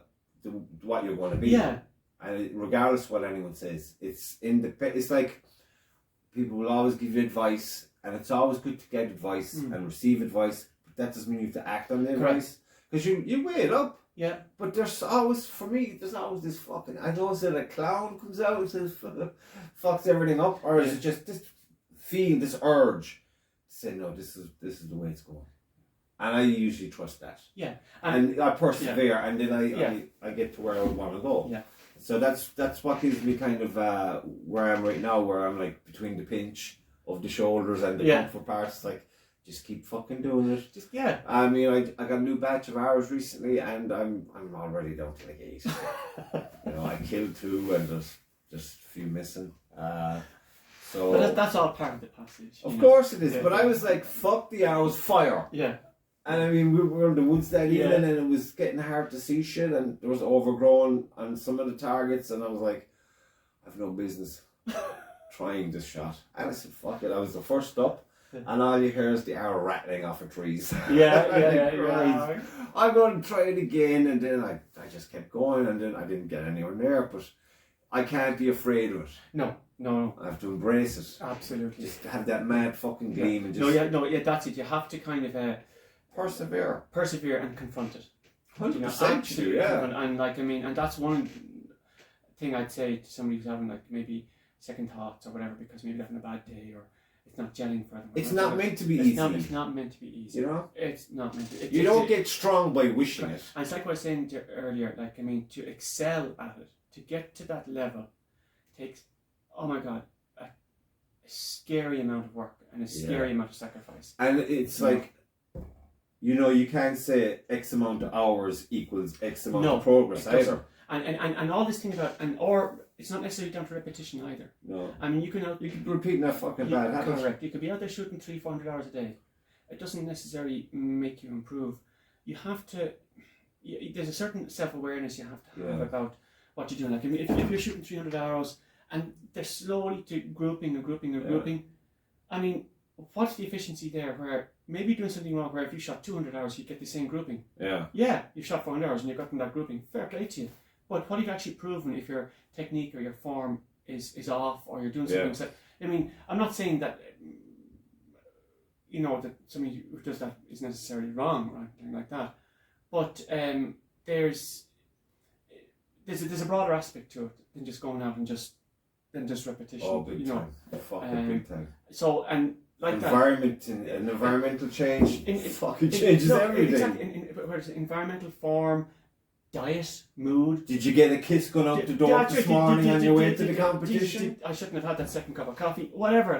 what you're going to be. Yeah. And regardless of what anyone says, it's like people will always give you advice, and it's always good to get advice and receive advice, but that doesn't mean you have to act on the advice. Because you weigh it up. Yeah. But there's always this fucking, I know, is it a clown comes out and says, fucks everything up, or is it just this feeling, this urge to say, no, this is the way it's going. And I usually trust that. Yeah. And I persevere, and then I get to where I want to go. Yeah. So that's what gives me kind of where I am right now, where I'm like between the pinch of the shoulders and the comfort parts, like, just keep fucking doing it. I mean, I got a new batch of arrows recently, and I'm already down to like 8. I killed 2, and there's just a few missing. So that's all part of the passage. Of course it is, but I was like, fuck the arrows, fire. Yeah. And I mean, we were in the woods that evening, and it was getting hard to see shit, and there was overgrown on some of the targets, and I was like, I have no business trying this shot. And I said, fuck it. I was the first up. And all you hear is the arrow rattling off of trees. Yeah. I'm going to try it again, and then I just kept going, and then I didn't get anywhere near. But I can't be afraid of it. No. I have to embrace it. Absolutely. Just have that mad fucking gleam and just. That's it. You have to kind of persevere and confront it. 100%. Yeah. And like, I mean, and that's one thing I'd say to somebody who's having like maybe second thoughts or whatever, because maybe they're having a bad day, or it's not gelling for them. It's not meant to be easy. It's not meant to be easy. It's not meant to. You don't get strong by wishing it. And it's like what I was saying to you earlier. Like, I mean, to excel at it, to get to that level, takes, oh my god, a scary amount of work and a scary amount of sacrifice. And it's like, you can't say X amount of hours equals X amount of progress either. And all this thing about or it's not necessarily down to repetition either. No. I mean, you can repeat that fucking bad habit. Correct. You could be out there shooting 300-400 hours a day. it doesn't necessarily make you improve. You have to. There's a certain self-awareness you have to have about what you're doing. Like if you're shooting 300 arrows and they're slowly to grouping. I mean, what's the efficiency there? Where maybe you're doing something wrong. Where if you shot 200 arrows, you get the same grouping. Yeah. Yeah, you've shot 400 arrows and you've gotten that grouping. Fair play to you. But what have you actually proven if your technique or your form is off, or you're doing something that? I mean, I'm not saying that. That somebody who does that is necessarily wrong or anything like that. But there's a broader aspect to it than just going out and just repetition. Oh, big time. Fucking big time. So, and like environmental change, fucking changes everything. Exactly. Environmental form, diet, mood. Did you get a kiss going out the door this morning on your way to the competition? I shouldn't have had that second cup of coffee. Whatever,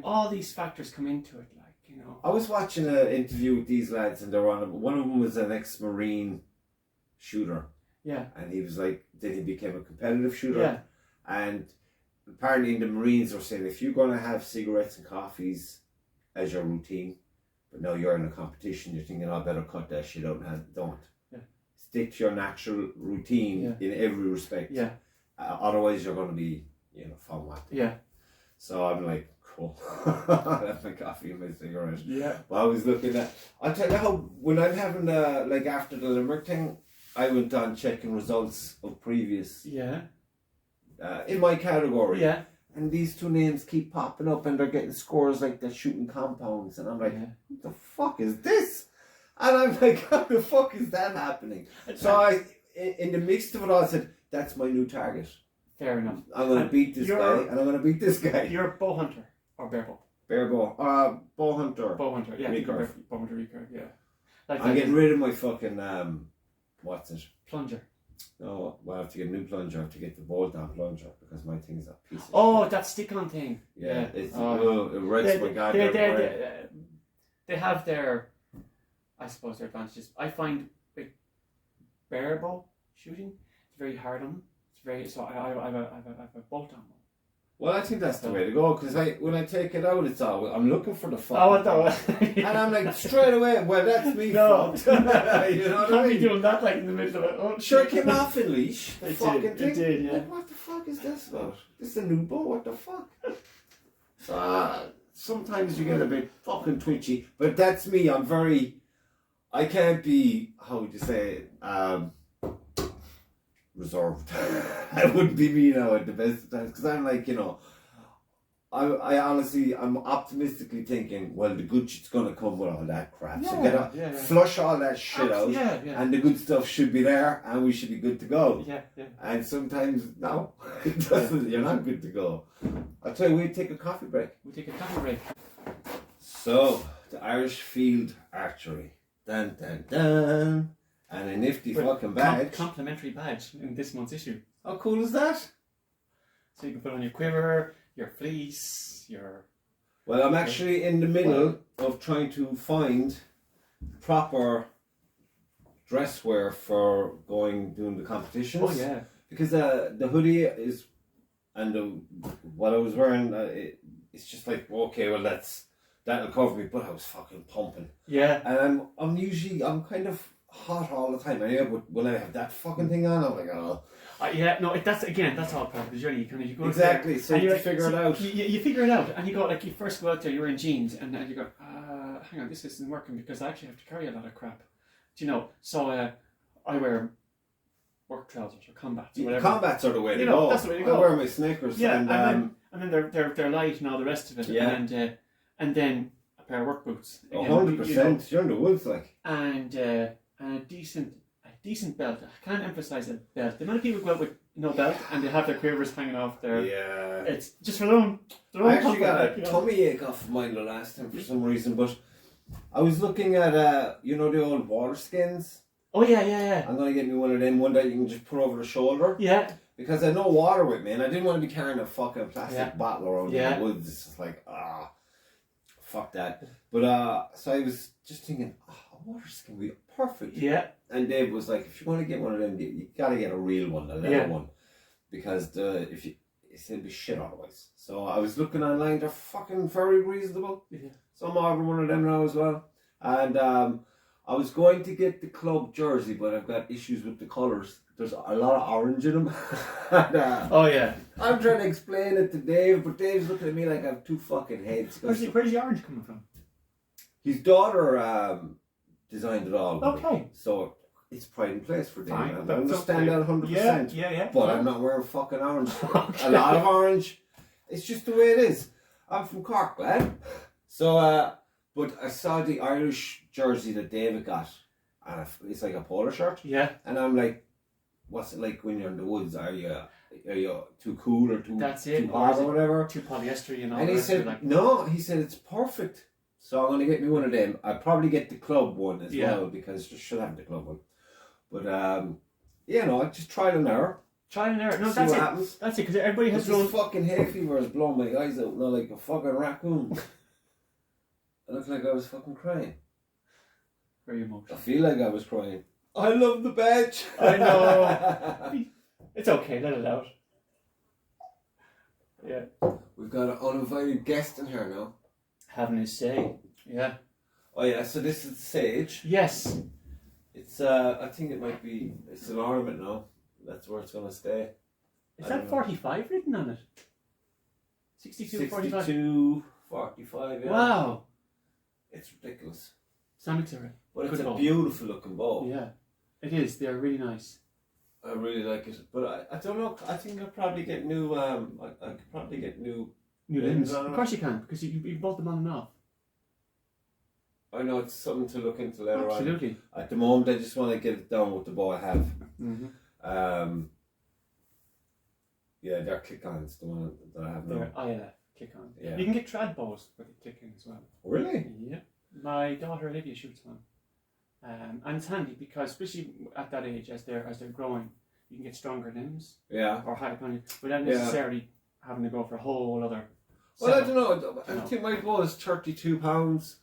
all these factors come into it. I was watching an interview with these lads, and one of them was an ex-Marine shooter. Yeah. And he was like, then he became a competitive shooter. Yeah. And apparently the Marines were saying, if you're going to have cigarettes and coffees as your routine, but now you're in a competition, you're thinking, I better cut that shit out, and don't. Yeah. Stick to your natural routine in every respect. Yeah. Otherwise you're going to be, fun with it. Yeah. So I'm like, cool. I have my coffee and my cigarette. Yeah. But I was looking at, I'll tell you how, when I'm having after the Limerick thing, I went on checking results of previous. Yeah. In my category. Yeah. And these two names keep popping up, and they're getting scores like they're shooting compounds. And I'm like, what the fuck is this? And I'm like, how the fuck is that happening? So in the mix of it all, I said, that's my new target. Fair enough. I'm going to beat this guy, and I'm going to beat this guy. You're a bow hunter or bear bow? Bear bow. Bow hunter. Bow hunter, yeah. Recurve. Bow hunter recurve, yeah. I'm getting rid of my fucking, what's it? Plunger. No, well, I have to get a new plunger. I have to get the bolt-on plunger, because my thing is a piece of shit. That stick-on thing. Yeah. It's, it wrecks my goddamn brain. They have their, I suppose, their advantages. I find with bear bow shooting, it's very hard on them. So I have a bolt-on one. Well, I think that's the way to go, because when I take it out, it's all, I'm looking for the fuck. Oh, what the? And I'm like, straight away, well, that's me. No. You know what I Can't mean? be doing that in the middle of it. Oh, sure, came off in leash. The fucking thing. It did, yeah. Like, what the fuck is this about? This is a new bow, what the fuck? So, sometimes you get a bit fucking twitchy, but that's me. I can't be, how would you say, reserved. I wouldn't be me now at the best of times, because I'm like, I honestly, I'm optimistically thinking, well, the good shit's gonna come with all that crap. So flush all that shit out, and the good stuff should be there, and we should be good to go. Yeah. And sometimes, no, it doesn't. You're not good to go. I'll tell you, we take a coffee break. So, the Irish Field Archery. Dun dun dun. And a nifty fucking badge. Complimentary badge in this month's issue. How cool is that? So you can put on your quiver, your fleece, your... Well, I'm actually in the middle of trying to find proper dress wear for doing the competitions. Oh, yeah. Because the hoodie is, and what I was wearing, it's just like, okay, well, that'll cover me, but I was fucking pumping. Yeah. And I'm kind of hot all the time anyway, but when I have that fucking thing on, I'm like, oh. That's all part of the journey. You go exactly, so you figure it out. You figure it out, and you go, you first go out there, you're in jeans, and then you go, hang on, this isn't working, because I actually have to carry a lot of crap. So I wear work trousers or combats or whatever. Combats are the way to go. That's the way to go. I wear my Snickers. Yeah, and then they're light and all the rest of it. Yeah. And then a pair of work boots. 100%. You're in the woods, like. And a decent belt. I can't emphasize a belt. The amount of people go out with no belt and they have their quivers hanging off there. Yeah. It's just for their own I actually got a tummy ache off of mine the last time for some reason, but I was looking at the old water skins. Oh yeah. I'm gonna get me one of them, one that you can just put over the shoulder. Yeah. Because I know water with me, and I didn't want to be carrying a fucking plastic bottle around in the woods. It's just like, fuck that. But so I was just thinking, a water skin would be perfect. Yeah. And Dave was like, if you want to get one of them, you gotta get a real one, a leather one, because it's gonna be shit otherwise. So I was looking online; they're fucking very reasonable. Yeah. So I'm ordering one of them now as well. And I was going to get the club jersey, but I've got issues with the colours. There's a lot of orange in them. And, oh yeah. I'm trying to explain it to Dave, but Dave's looking at me like I have two fucking heads. Where's the orange coming from? His daughter designed it all. Okay. So it's pride and place for Dave. Fine, I that's understand okay. that 100%. Yeah. But I'm not wearing fucking orange. Okay. A lot of orange. It's just the way it is. I'm from Cork, lad. So, but I saw the Irish jersey that David got, and it's like a polo shirt. Yeah. And I'm like, what's it like when you're in the woods? Are you too cool or too hard or whatever? Too polyester, you know. And he said, no, he said it's perfect. So I'm going to get me one of them. I'll probably get the club one as well, because I should have the club one. But, I just trial and error. Trial and error. No, see that's what it. happens. That's it, because everybody has their own... This fucking hay fever has blown my eyes out now like a fucking raccoon. I look like I was fucking crying. Very emotional. I feel like I was crying. I love the badge. I know. It's okay, let it out. Yeah. We've got an uninvited guest in here now. Having his say. Yeah. Oh yeah, so this is the sage. Yes. It's I think it's an ornament now. That's where it's gonna stay. Is that 45 written on it? 62, 45? 62, 45, yeah. Wow. It's ridiculous. Sounds alright. But it's a beautiful looking bow. Yeah. It is, they're really nice. I really like it. But I don't know, I think I'll probably get new I could probably get new limbs. Of course you can, because you bolt them on and off. I know it's something to look into later on. Absolutely. At the moment I just want to get it done with the bow I have. Mm-hmm. Yeah, they're click-ons, the one that I have now. Click-on. Yeah. You can get trad bows with a click-in as well. Really? Yeah. My daughter Olivia shoots one. And it's handy because, especially at that age, as they're growing, you can get stronger limbs. Yeah. Or higher pounding without necessarily having to go for a whole other. Well, I don't know. I think my bow is 32 pounds.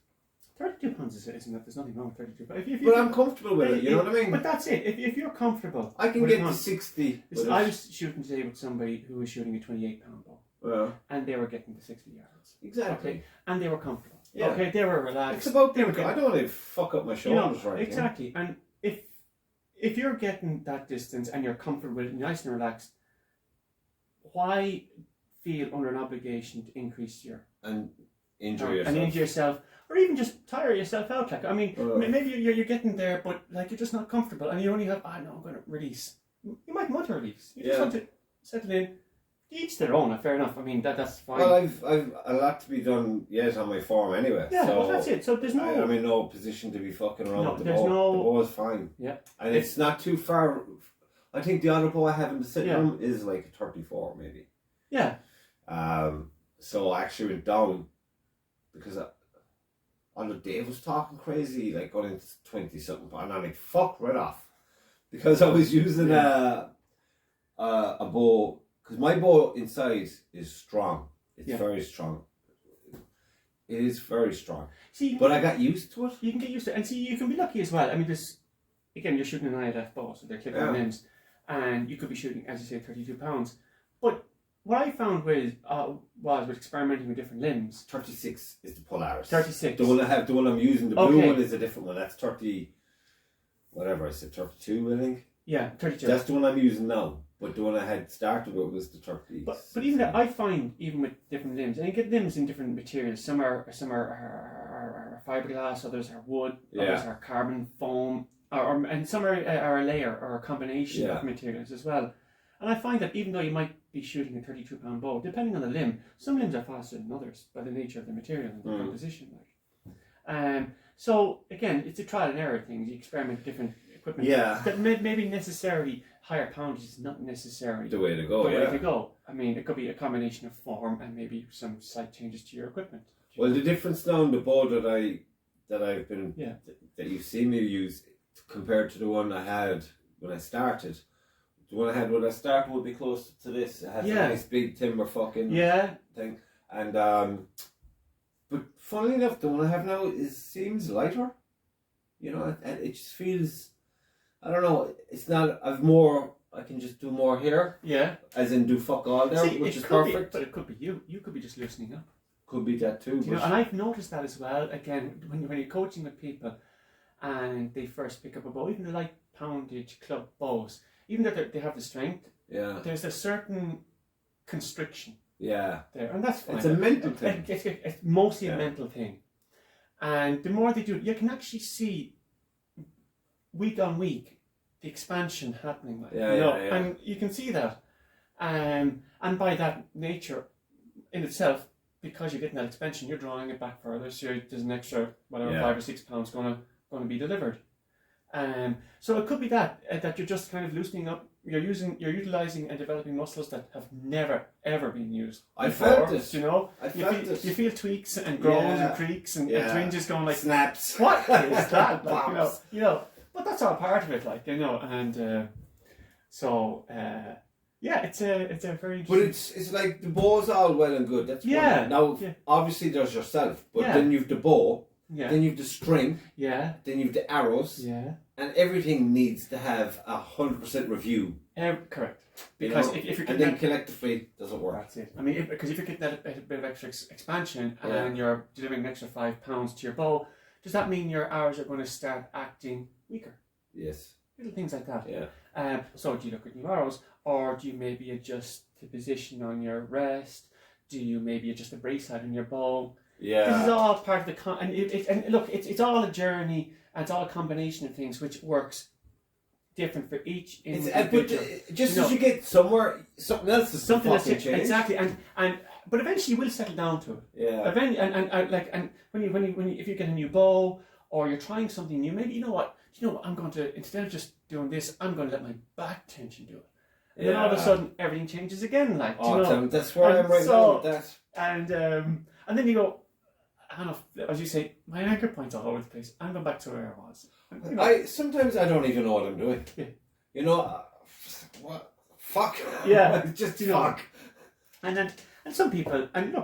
32 pounds isn't that? There's nothing wrong with 32 pounds. But I'm comfortable with it, you know what I mean? But that's it. If you're comfortable, I can get to 60. I was shooting today with somebody who was shooting a 28-pound bow. Yeah. And they were getting to 60 yards. Exactly. Okay. And they were comfortable. Yeah. Okay, they were relaxed. It's about I don't want to fuck up my shoulders, right? Exactly. And if you're getting that distance and you're comfortable with it, nice and relaxed, why feel under an obligation to increase your and injure yourself? And injure yourself, or even just tire yourself out. Like, I mean, maybe you're getting there, but like you're just not comfortable, and you only have, I'm going to release. You might want to release. You just want to settle in. Each their own. Fair enough. I mean that's fine. Well, I've a lot to be done yet on my form anyway. Yeah, so well, that's it. So there's no. I'm in no position to be fucking around with the there's bow. no. The bow is fine. Yeah. And it's not too far. I think the other bow I have in the sitting room is like a 34 maybe. Yeah. So I actually went down because on Dave was talking crazy, like going into 20 something, and I'm like, fuck right off, because I was using a bow. Because my bow inside is strong. It's very strong. It is very strong. See, but I got used to it. You can get used to it. And see, you can be lucky as well. I mean, this, again, you're shooting an ILF bow, so they're clip-on limbs. And you could be shooting, as you say, 32 pounds. But what I found was with experimenting with different limbs. 36 is the Polaris. 36. The one I'm using, the blue one is a different one. That's 30, whatever I said, 32 I think. Yeah, 32. That's the one I'm using now. But the one I had started with was the 30. But even that, I find, even with different limbs, and you get limbs in different materials. Some are fiberglass, others are wood, others are carbon foam, and some are a layer or a combination of materials as well. And I find that even though you might be shooting a 32-pound bow, depending on the limb, some limbs are faster than others by the nature of the material and the composition. So again, it's a trial and error thing. You experiment with different equipment. Yeah. That maybe necessarily higher poundage is not necessarily the way to go. The way to go. I mean, it could be a combination of form and maybe some slight changes to your equipment. Well, the difference now in the bow that I've been that you've seen me use compared to the one I had when I started. The one I had when I started would be closer to this. It has a nice big timber fucking thing. And but funnily enough, the one I have now seems lighter. You know, and it just feels, I don't know, it's not, I can just do more here. Yeah. As in do fuck all there, which is perfect. But it could be you. You could be just loosening up. Could be that too. You know, and I've noticed that as well. Again, when you're coaching with people, and they first pick up a bow, even the light poundage club bows, even though they have the strength, there's a certain constriction. Yeah. There, and that's fine. It's a mental thing. It's mostly a mental thing, and the more they do it, you can actually see week on week the expansion happening. Like, and you can see that, and by that nature in itself, because you're getting that expansion, you're drawing it back further. So there's an extra 5 or 6 pounds going to be delivered. So it could be that you're just kind of loosening up. You're utilizing and developing muscles that have never ever been used. I felt this. You know, you feel tweaks and groans and creaks and twinges going like snaps. What is that? Like, you know. But that's all part of it, like, you know, and it's a very interesting... But it's like the bow's all well and good. That's now obviously there's yourself, but then you've the bow, then you've the string, then you've the arrows, and everything needs to have 100% review. Correct. Because if you're and then collectively it doesn't work. That's it. I mean, because if you're getting a bit of extra expansion and you're delivering an extra 5 pounds to your bow, does that mean your arrows are going to start acting weaker? Yes. Little things like that. Yeah. So do you look at new arrows, or do you maybe adjust the position on your rest? Do you maybe adjust the brace height on your bow? Yeah. This is all part of the it's all a journey, and it's all a combination of things which works different for each individual. But just as you get somewhere, something else is something change. Exactly, but eventually you will settle down to it. Yeah. And when you if you get a new bow or you're trying something new, maybe you know what I'm going to, instead of just doing this, I'm going to let my back tension do it. And then all of a sudden everything changes again. Like, that's where I'm right now with that. And then you go, I don't know, as you say, my anchor point's all over the place. I'm going back to where I was. Sometimes I don't even know what I'm doing. Yeah. You know, what? Fuck. Yeah. Just fuck. And some people, and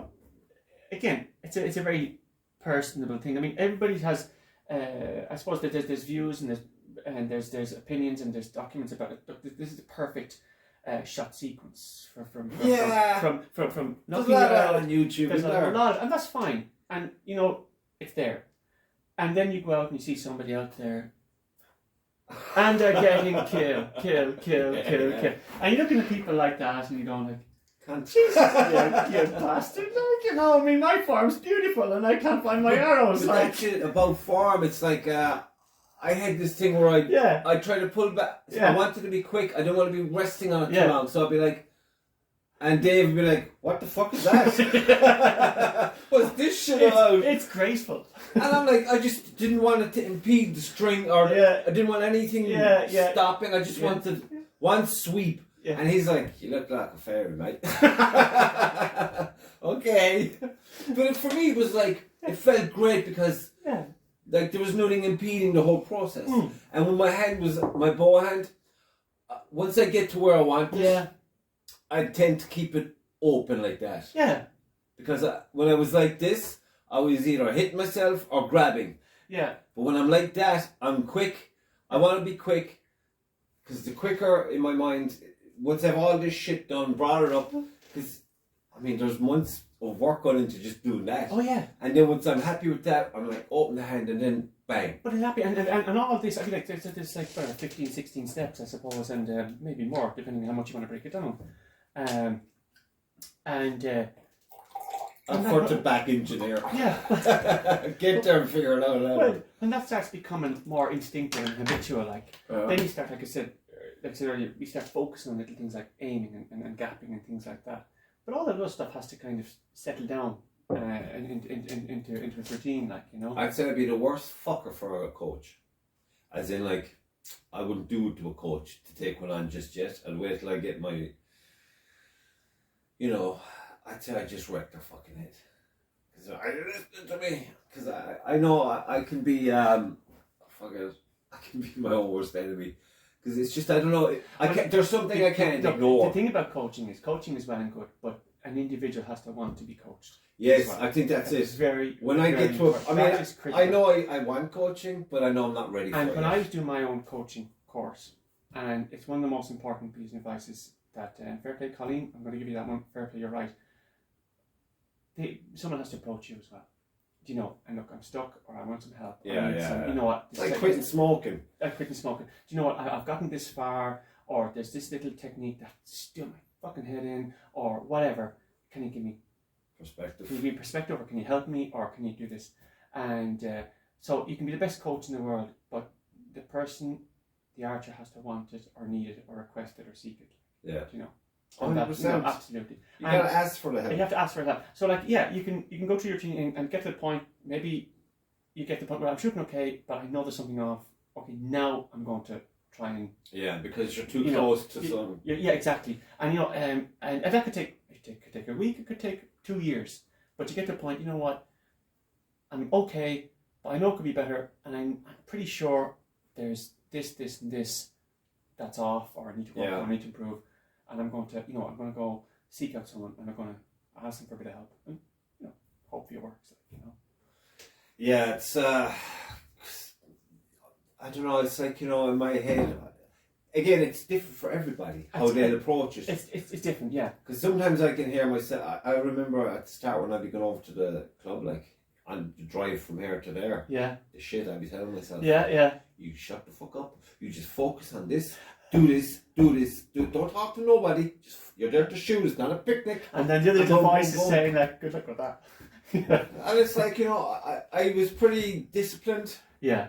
again, it's a very personable thing. I mean, everybody has, I suppose that there's views and there's opinions and there's documents about it. Look, this is the perfect shot sequence from nothing on YouTube. There's a lot, and that's fine. And it's there. And then you go out and you see somebody out there, and they're getting kill. And you're looking at people like that, and you're going like, Jesus, you bastard! Like, I mean, my form's beautiful, and I can't find my arrows. But that shit about form, it's like I had this thing where I try to pull back. I wanted to be quick. I don't want to be resting on it too long. So I'd be like, and Dave would be like, "What the fuck is that? What's this shit about?" It's graceful. And I'm like, I just didn't want it to impede the string, or I didn't want anything stopping. I just wanted one sweep. Yeah. And he's like, "You look like a fairy, mate." Okay. But for me, it was like, it felt great because like there was nothing impeding the whole process. And when my hand was my bow hand, once I get to where I want it, I tend to keep it open like that. Yeah. Because when I was like this, I was either hitting myself or grabbing. Yeah. But when I'm like that, I'm quick. I want to be quick. Because the quicker, in my mind, once I have all this shit done, brought it up, because, I mean, there's months of work going into just doing that. Oh, yeah. And then once I'm happy with that, I'm like, open the hand and then bang. But I'm happy, and all of this, I feel like there's like 15, 16 steps, I suppose, and maybe more, depending on how much you want to break it down. For the back engineer. Yeah. Get there and figure it out. Well, when that starts becoming more instinctive and habitual, then you start, like I said earlier, we start focusing on little things like aiming and gapping and things like that. But all of those stuff has to kind of settle down into its routine, I'd say I'd be the worst fucker for a coach. As in, I wouldn't do it to a coach to take one on just yet. I'd wait till I get my, I'd say I just wreck their fucking head. Because I listen to me. Because I know I can be, I can be my own worst enemy. Because it's just, I don't know, there's something I can't ignore. The thing about coaching is well and good, but an individual has to want to be coached. Yes, well. I think that's it. Very, when I get to it, I know I want coaching, but I know I'm not ready for it. And when I was doing my own coaching course, and it's one of the most important pieces of advice is that, fair play, Colleen, I'm going to give you that one, fair play, you're right. someone has to approach you as well. Do you know? And look, I'm stuck, or I want some help. Yeah. You know what? It's like quitting smoking. Quitting smoking. Do you know what? I've gotten this far, or there's this little technique that's still my fucking head in, or whatever. Can you give me perspective? Can you give me perspective, or can you help me, or can you do this? And so you can be the best coach in the world, but the person, the archer, has to want it, or need it, or request it, or seek it. Yeah. Do you know? 100%. Absolutely. You gotta ask for the help. You have to ask for that. So, like, yeah, you can go through your training and get to the point. Maybe you get to the point where I'm shooting okay, but I know there's something off. Okay, now I'm going to try and because you're too close to some. Yeah, exactly. And you know, and that could take a week. It could take 2 years. But you get to the point. You know what? I'm okay, but I know it could be better, and I'm pretty sure there's this, and this that's off, or I need to work, or I need to improve. And I'm going to, I'm going to go seek out someone, and I'm going to ask them for a bit of help, and hopefully it works. Yeah, it's I don't know. It's like in my head. Again, it's different for everybody how they'll approach it. It's different, yeah. Because sometimes I can hear myself. I remember at the start when I'd be going over to the club, like on the drive from here to there. Yeah. The shit I'd be telling myself. Yeah. You shut the fuck up. You just focus on this. Do this. Don't talk to nobody. You're there to shoot. It's not a picnic. And then the other voice is saying, like, good luck with that. And it's like, I was pretty disciplined. Yeah.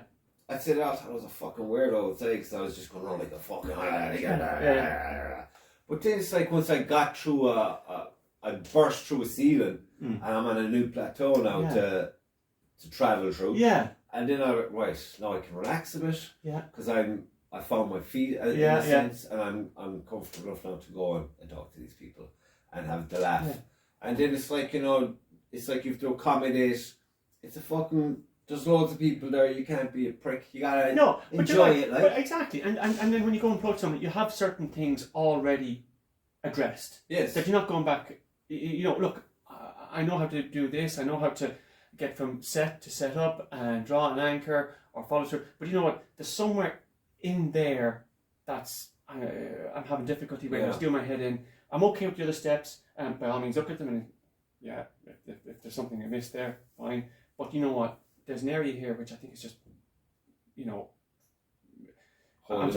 I'd say that I thought I was a fucking weirdo, I'd say, because I was just going on like a fucking... But then it's like once I got through I burst through a ceiling, and I'm on a new plateau now to travel through. Yeah. And then I went, right, now I can relax a bit. Yeah. Because I found my feet in a sense, and I'm comfortable enough now to go and talk to these people and have the laugh. Yeah. And then it's like, it's like you have to accommodate. It's a fucking... There's loads of people there. You can't be a prick. You gotta enjoy it. Like. But exactly. And then when you go and approach someone, you have certain things already addressed. Yes. That you're not going back. Look, I know how to do this. I know how to get from set to set up and draw an anchor or follow through. But you know what? There's somewhere in there that's I'm having difficulty with. I was doing my head in. I'm okay with the other steps. And by all means, look at them and if there's something I missed there, fine. But you know what? There's an area here which I think is just, I'm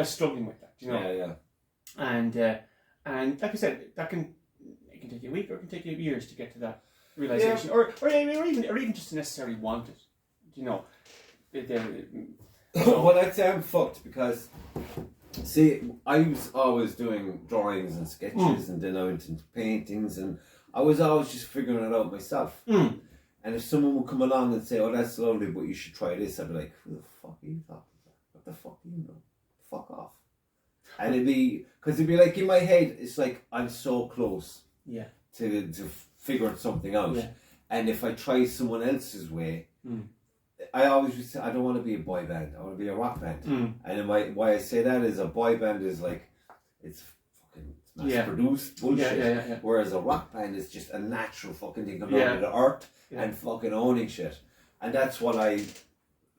struggling with that. Yeah. And like I said, it can take you a week or it can take you years to get to that realization, or even just to necessarily want it. Well, I'd say I'm fucked because, see, I was always doing drawings and sketches, and then I went into paintings, and I was always just figuring it out myself. And if someone would come along and say, "Oh, that's lovely, but you should try this," I'd be like, "Who the fuck are you talking about? What the fuck do you know? Fuck off." And it'd be like in my head, it's like I'm so close to figuring something out. Yeah. And if I try someone else's way, I always would say, I don't want to be a boy band. I want to be a rock band. And why I say that is a boy band is like, it's fucking mass-produced bullshit. Yeah. Whereas a rock band is just a natural fucking thing coming out of the earth and fucking owning shit. And that's what I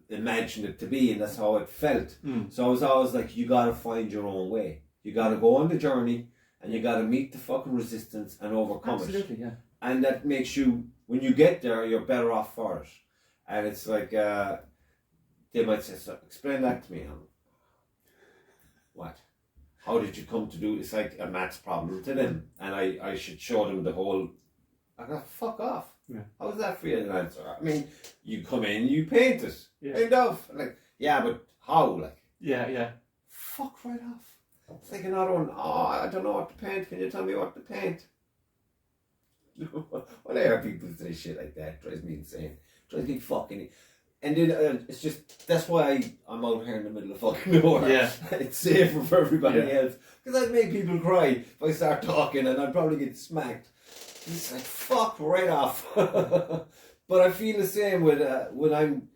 imagined it to be, and that's how it felt. So I was always like, you gotta find your own way. You gotta go on the journey, and you gotta meet the fucking resistance and overcome it. Absolutely, yeah. And that makes you, when you get there, you're better off for it. And it's like, they might say, so explain that to me. What? How did you come to do it? It's like a maths problem to them. And I should show them the whole, I go, fuck off. Yeah. How's that for you an answer? I mean, you come in, you paint it. End of. Like, yeah, but how? Like, yeah. Fuck right off. It's like another one. Oh, I don't know what to paint. Can you tell me what to paint? When I hear people say shit like that, it drives me insane. It drives me fucking. And then it's just, that's why I'm out here in the middle of fucking nowhere. Yeah. It's safer for everybody else. Because I'd make people cry if I start talking, and I'd probably get smacked. It's like, fuck right off. But I feel the same with when I'm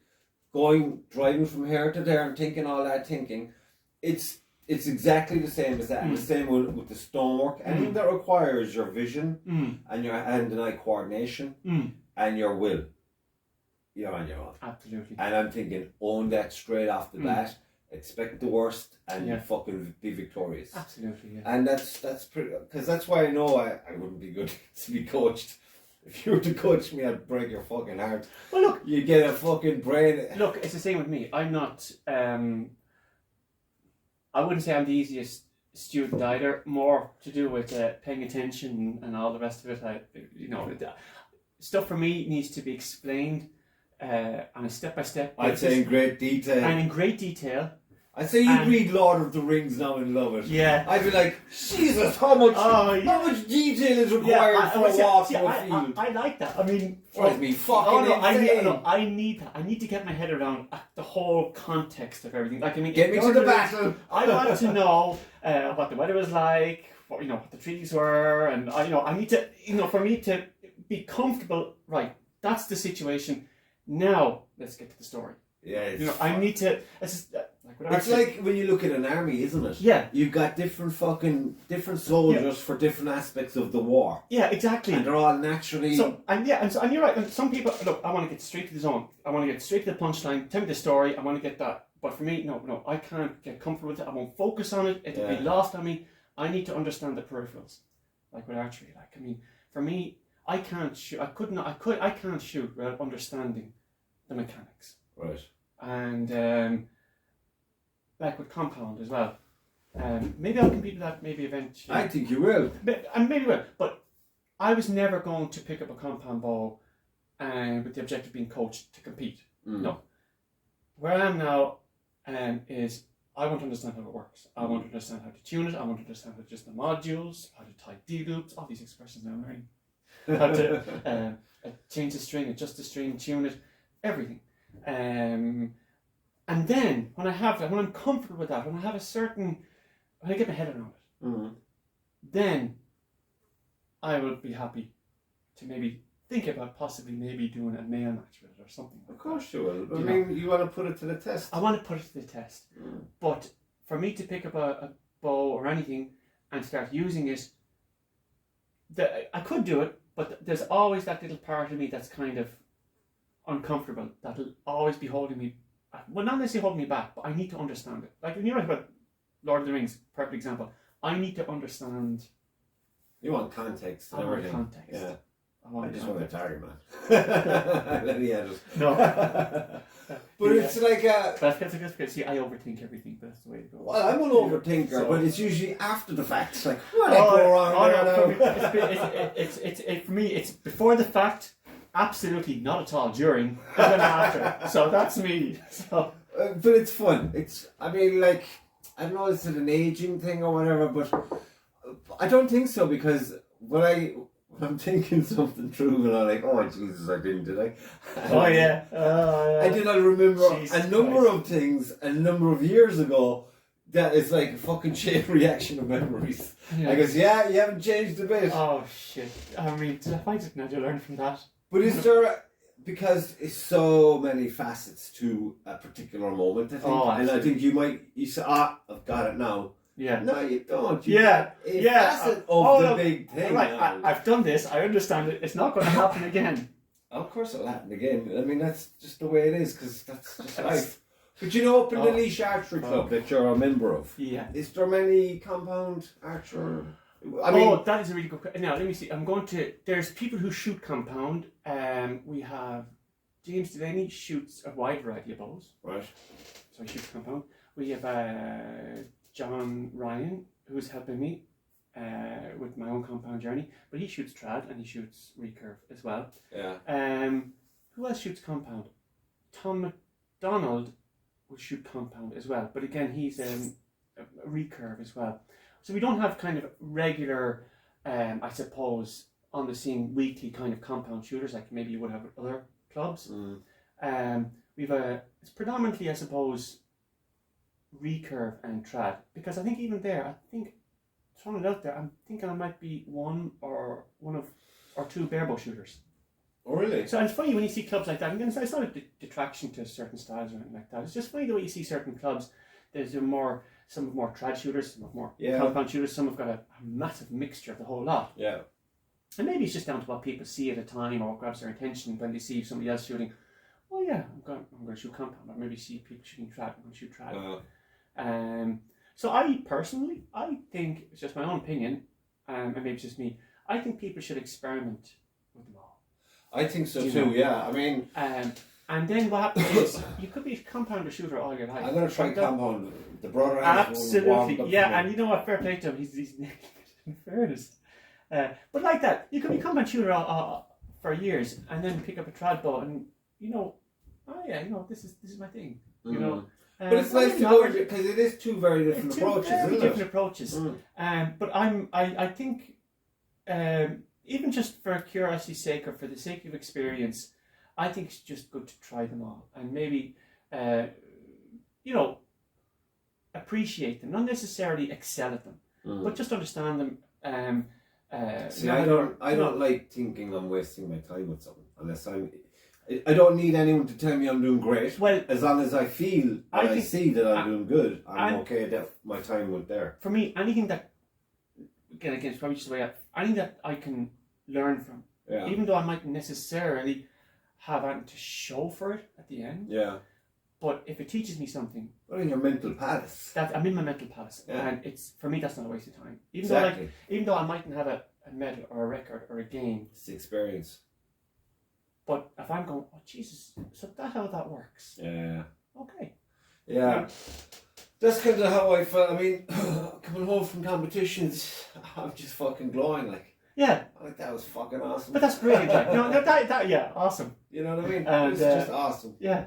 driving from here to there and thinking all that thinking. It's exactly the same as that. And the same with the stonework. Anything that requires your vision and your hand and eye coordination and your will. You're on your own. Absolutely. And I'm thinking, own that straight off the bat. Expect the worst and fucking be victorious. Absolutely, yeah. And that's pretty, because that's why I know I wouldn't be good to be coached. If you were to coach me, I'd break your fucking heart. Well, look, you get a fucking brain. Look, it's the same with me. I'm not. I wouldn't say I'm the easiest student either. More to do with paying attention and all the rest of it. Stuff for me needs to be explained on a step-by-step basis. I'd say in great detail. And in great detail. I'd say you read Lord of the Rings now and love it. Yeah. I'd be like, Jesus, how much detail is required for a walk through a field? I like that. I mean, drives me fucking insane. I need that. I need to get my head around the whole context of everything. Like, I mean, get me to the battle. I want to know what the weather was like, what the trees were, and I need to, for me to be comfortable. Right, that's the situation. Now let's get to the story. Yeah, I need to. It's like when you look at an army, isn't it? Yeah. You've got different soldiers for different aspects of the war. Yeah, exactly. And they're all naturally. And you're right. And some people look. I want to get straight to the zone. I want to get straight to the punchline. Tell me the story. I want to get that. But for me, no. I can't get comfortable with it. I won't focus on it. It'll be lost on me. I need to understand the peripherals, like with archery. Like, I mean, for me, I can't shoot. I can't shoot without understanding the mechanics. Right. And like with compound as well. Maybe I'll compete with that maybe eventually. I think you will. Maybe will. But I was never going to pick up a compound bow with the objective of being coached to compete. No. Where I am now is I want to understand how it works. I want to understand how to tune it. I want to understand how to adjust the modules, how to tie D-loops, all these expressions now I'm learning. How to change the string, adjust the string, tune it, everything. And then when I'm comfortable with that, when I get my head around it, then I would be happy to maybe think about possibly maybe doing a male match with it or something like that. Of course you will. I mean, you want to put it to the test. I want to put it to the test. But for me to pick up a bow or anything and start using it, I could do it, but there's always that little part of me that's kind of uncomfortable. That'll always be holding me. Well, not necessarily holding me back, but I need to understand it. Like when you're right about Lord of the Rings, perfect example. I need to understand. You want context and everything. I want context. Yeah. I just want to target, man. Let me at it. No. But it's like That's see, I overthink everything, but that's the way it goes. Well, I'm an overthinker, but it's usually after the fact. It's like, what did I go wrong there? For me, it's before the fact. Absolutely not at all during and then after. So that's me. So. But it's fun. I don't know, is it an aging thing or whatever, but I don't think so, because when I'm thinking something true and I'm like, oh Jesus, I didn't, did I? Oh yeah. I did not remember Jesus a number of things a number of years ago that is like a fucking chain reaction of memories. Yeah. I guess, you haven't changed a bit. Oh shit. I mean, why didn't I learn from that? But is there, because it's so many facets to a particular moment, I think, and I think you say, I've got it now. Yeah. No, you don't. Facet of the big thing. Right, I've done this, I understand it, it's not going to happen again. Of course it'll happen again. I mean, that's just the way it is, because that's just life. But up in the Leash Archery Club that you're a member of, is there many compound archer? That is a really good question. Now, let me see. There's people who shoot compound. We have James Delaney shoots a wide variety of bows. Right. So he shoots compound. We have John Ryan, who's helping me with my own compound journey. But he shoots trad and he shoots recurve as well. Yeah. Who else shoots compound? Tom McDonald will shoot compound as well. But again, he's a recurve as well. So we don't have kind of regular, I suppose, on the scene weekly kind of compound shooters like maybe you would have with other clubs. It's predominantly, I suppose, recurve and trad, because I think even there, throwing it out there, I'm thinking I might be one or two barebow shooters. Oh really? So it's funny when you see clubs like that. And it's not a detraction to certain styles or anything like that. It's just funny the way you see certain clubs. Some have more trad shooters, some have more compound shooters, some have got a massive mixture of the whole lot. Yeah. And maybe it's just down to what people see at a time or what grabs their attention when they see somebody else shooting. Oh yeah, I'm going to shoot compound, or maybe see people shooting trad, I'm going to shoot trad. So I think, it's just my own opinion, and maybe it's just me, I think people should experiment with them all. I think so You too. know. Yeah, I mean, and then what happens is you could be a compounder shooter all your life. I'm gonna try compound. The brother has absolutely, warmed up yeah. for me. And you know what? Fair play to him. He's in fairness. But like that, you could be compound shooter for years, and then pick up a trad bow, and you know, oh yeah, you know, this is my thing. You know. But it's nice to go because it is two very different approaches, isn't it? Different approaches. But I think even just for curiosity's sake or for the sake of experience, I think it's just good to try them all and maybe you know, appreciate them, not necessarily excel at them, but just understand them. See, I don't like thinking I'm wasting my time with something unless I don't need anyone to tell me I'm doing great. Well, as long as I feel I see that I'm doing good, I'm okay that my time went there. For me, anything that again it's probably just the way anything that I can learn from, even though I mightn't necessarily have anything to show for it at the end. Yeah. But if it teaches me something, well, in your mental palace. I'm in my mental palace, and it's for me that's not a waste of time. Even though I mightn't have a medal or a record or a game, it's the experience. But if I'm going, oh Jesus, so that's how that works. Yeah. Okay. Yeah. That's kind of how I felt. I mean, coming home from competitions, I'm just fucking glowing. Like, yeah, like that was fucking awesome. But that's brilliant. Like, no, that yeah, awesome. You know what I mean? It's just awesome. Yeah.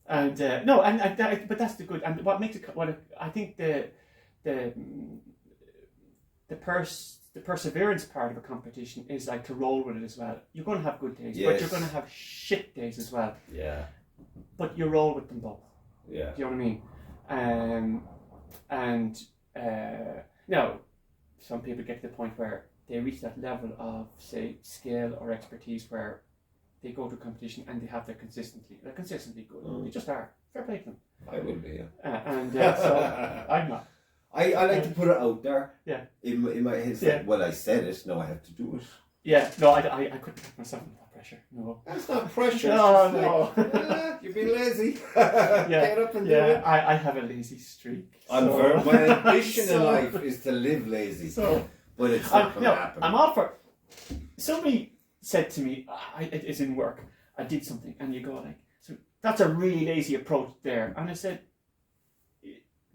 And no, and but that's the good. And what makes it, what I think the perseverance part of a competition is like to roll with it as well. You're going to have good days, but you're going to have shit days as well. Yeah. But you roll with them both. Yeah. Do you know what I mean? Now, some people get to the point where they reach that level of, say, skill or expertise where they go to a competition and they have they're consistently good. They just are. Fair play to them. I will be, yeah. So I'm not. I like to put it out there. Yeah. In my head, it's like, well, I said it, now I have to do it. Yeah. No, I couldn't put myself under that pressure. No. That's not pressure. No. Like, you're being lazy. Get up and do it. I have a lazy streak. My ambition in life is to live lazy. But it's not going to happen. I'm all for. Somebody said to me, it's in work, I did something, and you go like, so that's a really lazy approach there. And I said,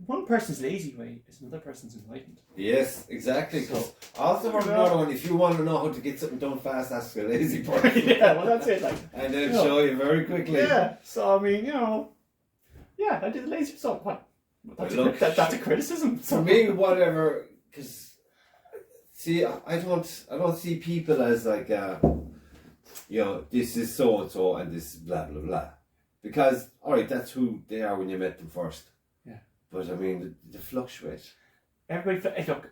one person's lazy way is another person's enlightened. Yes, exactly. So, also for another one, if you want to know how to get something done fast, ask a lazy person. Yeah, well that's it. Like, and they'll show you very quickly. Yeah, so I mean, I did the lazy stuff. What? That's a criticism. For me, whatever, because see, I don't see people as like, this is so and so and this is blah blah blah, because alright, that's who they are when you met them first. Yeah. But I mean, they fluctuate. Everybody, look,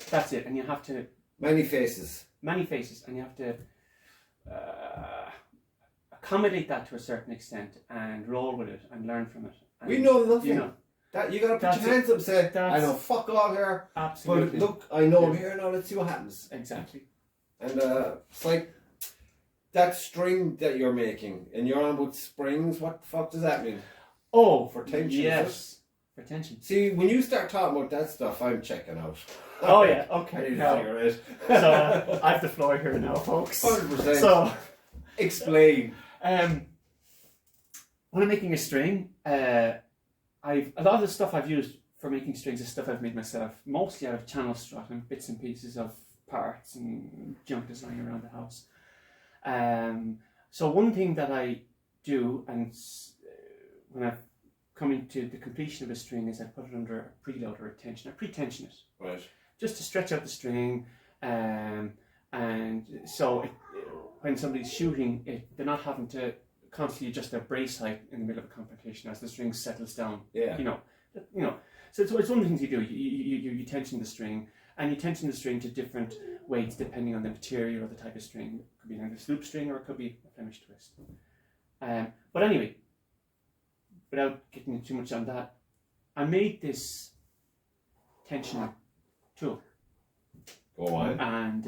that's it, and you have to many faces, and you have to accommodate that to a certain extent and roll with it and learn from it. And, we know nothing. That you gotta put your hands up and say, I know fuck all here. Absolutely. But look, I know I'm here now, let's see what happens. Exactly. And it's like that string that you're making, and you're on about springs, what the fuck does that mean? Oh, for tension. Yes. For tension. See, when you start talking about that stuff, I'm checking out. Oh yeah, okay. I need to figure it. So I have the floor here now, folks. 100%. So explain. When I'm making a string, a lot of the stuff I've used for making strings is stuff I've made myself, mostly out of channel strut and bits and pieces of parts and junk that's lying around the house. So one thing that I do, and when I'm coming to the completion of a string, is I put it under a preload or a tension. I pre-tension it, right, just to stretch out the string, and so when somebody's shooting, they're not having to constantly adjust their brace height in the middle of a competition as the string settles down. Yeah. So it's one of the things you do. You tension the string, and you tension the string to different weights depending on the material or the type of string. It could be an English loop string or it could be a Flemish twist. But anyway, without getting into too much on that, I made this tension tool. Go on. And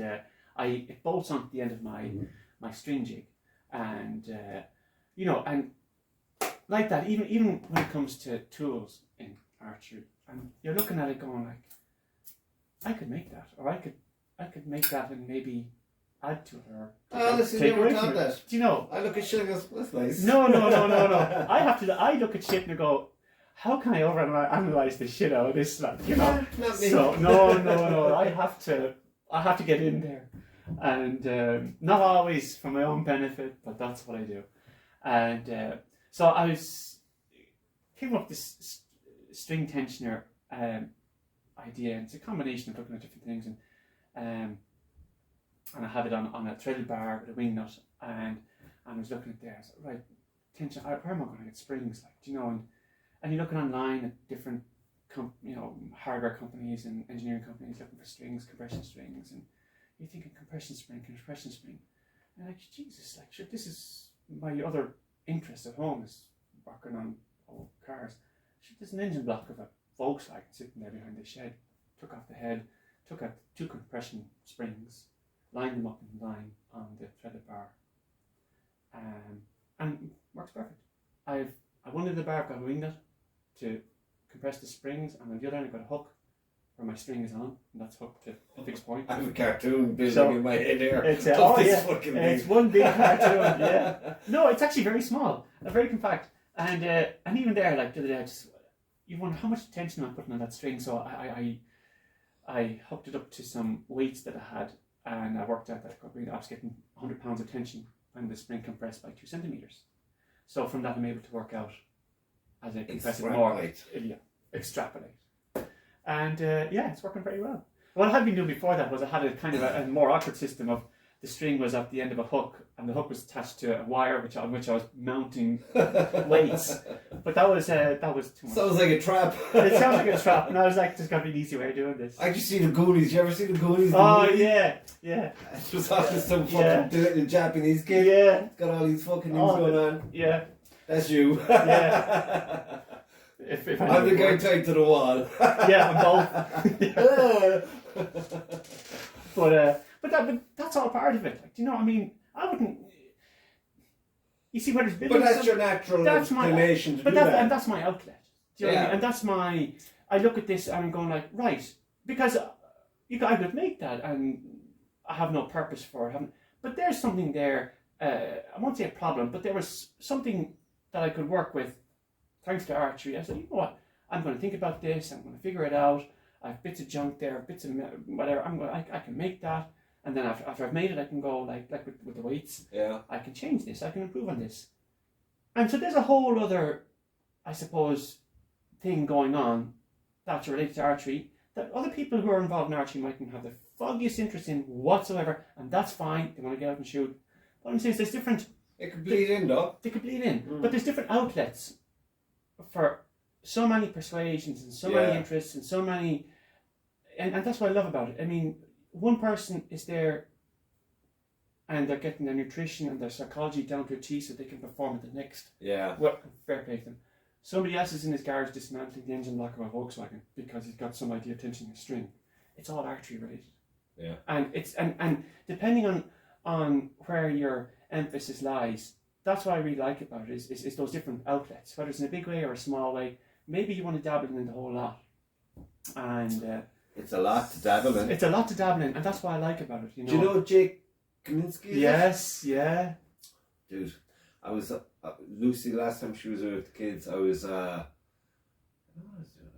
it bolts onto the end of my string jig, and and like that. Even when it comes to tools in archery, and you're looking at it going like, I could make that, or I could make that in maybe add to it or Honestly, take never away from thought it. that. Do you know? I look at shit and go, that's nice. No. I look at shit and go, how can I overanalyze the shit out of this? Like, you know. Not me. So no. I have to get in there, and not always for my own benefit, but that's what I do. And so I came up with this string tensioner idea. And it's a combination of looking at different things, and I have it on a threaded bar with a wing nut, and I was looking at there. I was like, right, tension. Where am I going to get springs? Like, do you know? And you're looking online at different, hardware companies and engineering companies looking for strings, compression strings, and you're thinking compression spring. And you're like, Jesus, like, shit, this is my other interest at home is working on old cars. Shit, there's an engine block of a Volkswagen sitting there behind the shed. Took off the head, took out 2 compression springs, lined them up in line on the threaded bar, and works perfect. I one end of the bar, I've got a wing nut to compress the springs, and on the other end I've got a hook where my string is on, and that's hooked to a fixed point. I have a cartoon building in my head here. It's one big cartoon. Yeah. No, it's actually very small, very compact, and even there, like the other day, you wonder how much tension I'm putting on that string. So I hooked it up to some weights that I had, and I worked out that I was getting 100 pounds of tension when the spring compressed by 2 centimeters. So from that, I'm able to work out as I compress it more. Extrapolate. And it's working very well. What I had been doing before that was I had a kind of a more awkward system of the string was at the end of a hook, and the hook was attached to a wire on which I was mounting weights. But that was too much. Sounds like a trap. It sounds like a trap, and I was like, "There's got to be an easy way of doing this." I just see the Goonies. You ever see the Goonies? Oh yeah. It was after some fucking Japanese kid. Yeah. It's got all these fucking things going on. Yeah. That's you. Yeah. If I'm the guy tied to the wall. Yeah, I'm both. But that's all part of it. Like, do you know what I mean? I wouldn't. You see, where there's building. But that's your natural inclination to do that. And that's my outlet. Do you know what I mean? And that's my. I look at this and I'm going like, right, because I would make that, and I have no purpose for it. But there's something there. I won't say a problem, but there was something that I could work with. Thanks to archery, I said, you know what? I'm going to think about this. I'm going to figure it out. I have bits of junk there, bits of whatever. I can make that, and then after I've made it, I can go like with the weights. Yeah. I can change this. I can improve on this. And so there's a whole other, I suppose, thing going on that's related to archery that other people who are involved in archery mightn't have the foggiest interest in whatsoever, and that's fine. They want to get out and shoot. What I'm saying is there's different. It could bleed in, though. They could bleed in, but there's different outlets for so many persuasions and so many interests and so many, and that's what I love about it. I mean, one person is there and they're getting their nutrition and their psychology down to a T so they can perform at the next. Yeah. Well, fair play to them. Somebody else is in his garage dismantling the engine block of a Volkswagen because he's got some idea of tensioning a string. It's all archery related. Yeah. And it's and depending on where your emphasis lies, that's what I really like about it is those different outlets, whether it's in a big way or a small way. Maybe you want to dabble in the whole lot. And it's a lot to dabble in. It's a lot to dabble in, and that's what I like about it. You know? Do you know Jake Kaminsky? Yes, yeah. Dude, I was Lucy last time she was with the kids. I was I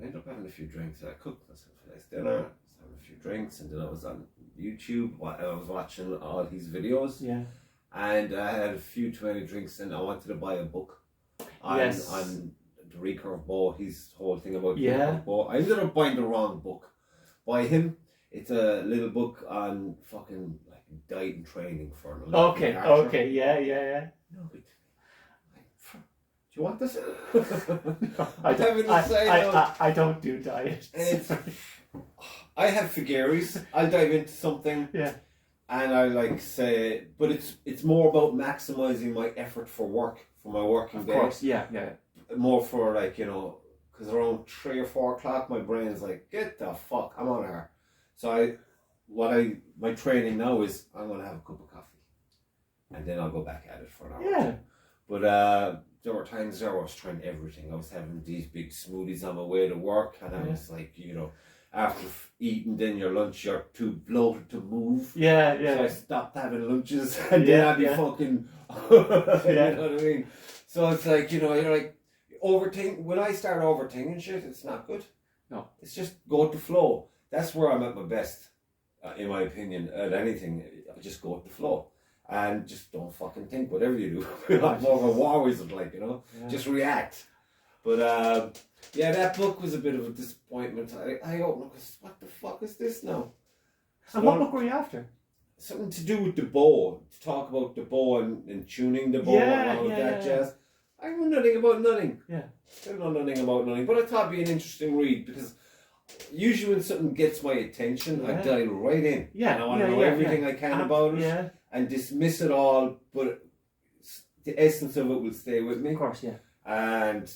ended up having a few drinks. I cooked myself a nice dinner. I was having a few drinks, and then I was on YouTube. I was watching all his videos. Yeah. And I had a few too many drinks, and I wanted to buy a book on the recurve bow. His whole thing about recurve bow. I ended up buying the wrong book by him. It's a little book on fucking like diet and training for an Olympic archer. Okay, yeah. No, but do you want this? I don't do diet. I have Figueres. I'll dive into something. Yeah. And I like say, but it's more about maximising my effort for my working day. Of course, yeah. More for like, because around 3 or 4 o'clock, my brain's like, get the fuck, I'm on her. So my training now is I'm gonna have a cup of coffee, and then I'll go back at it for an hour. Yeah. But there were times there I was trying everything. I was having these big smoothies on my way to work, and I was like, after eating then your lunch, you're too bloated to move. Yeah, So I stopped having lunches, and then I'd be fucking. You know what I mean? So it's like, you know, you're like overthink. When I start overthinking shit, it's not good. No, it's just go with the flow. That's where I'm at my best, in my opinion. At anything, I just go with the flow. And just don't fucking think, whatever you do. I'm more of a war wizard, like, you know? Yeah. Just react. But, yeah, that book was a bit of a disappointment. I opened it, what the fuck is this now? And what book were you after? Something to do with the bow. To talk about the bow and tuning the bow and all of that jazz. I know nothing about nothing. Yeah. I know nothing about nothing. But I thought it'd be an interesting read, because usually when something gets my attention, I dive right in. Yeah. And I want to know everything I can about it. Yeah. And dismiss it all, but the essence of it will stay with me. Of course, yeah. And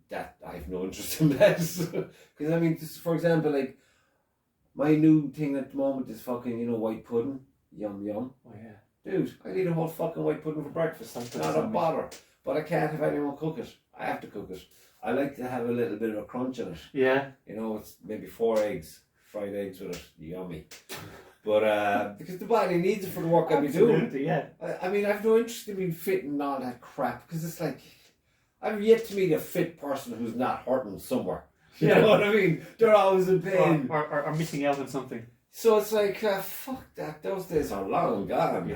that, I have no interest in that. Because, I mean, this, for example, like, my new thing at the moment is fucking, you know, white pudding. Yum, yum. Oh, yeah. Dude, I eat a whole fucking white pudding for breakfast. Not a bother. But I can't have anyone cook it. I have to cook it. I like to have a little bit of a crunch in it. Yeah. You know, it's maybe 4 eggs, fried eggs with it. Yummy. But because the body needs it for the work I'll be doing. Yeah. I mean, I've no interest in being fit and all that crap, because it's like, I've yet to meet a fit person who's not hurting somewhere. You know what I mean? They're always in pain. Or missing out on something. So it's like, fuck that. Those days are long gone.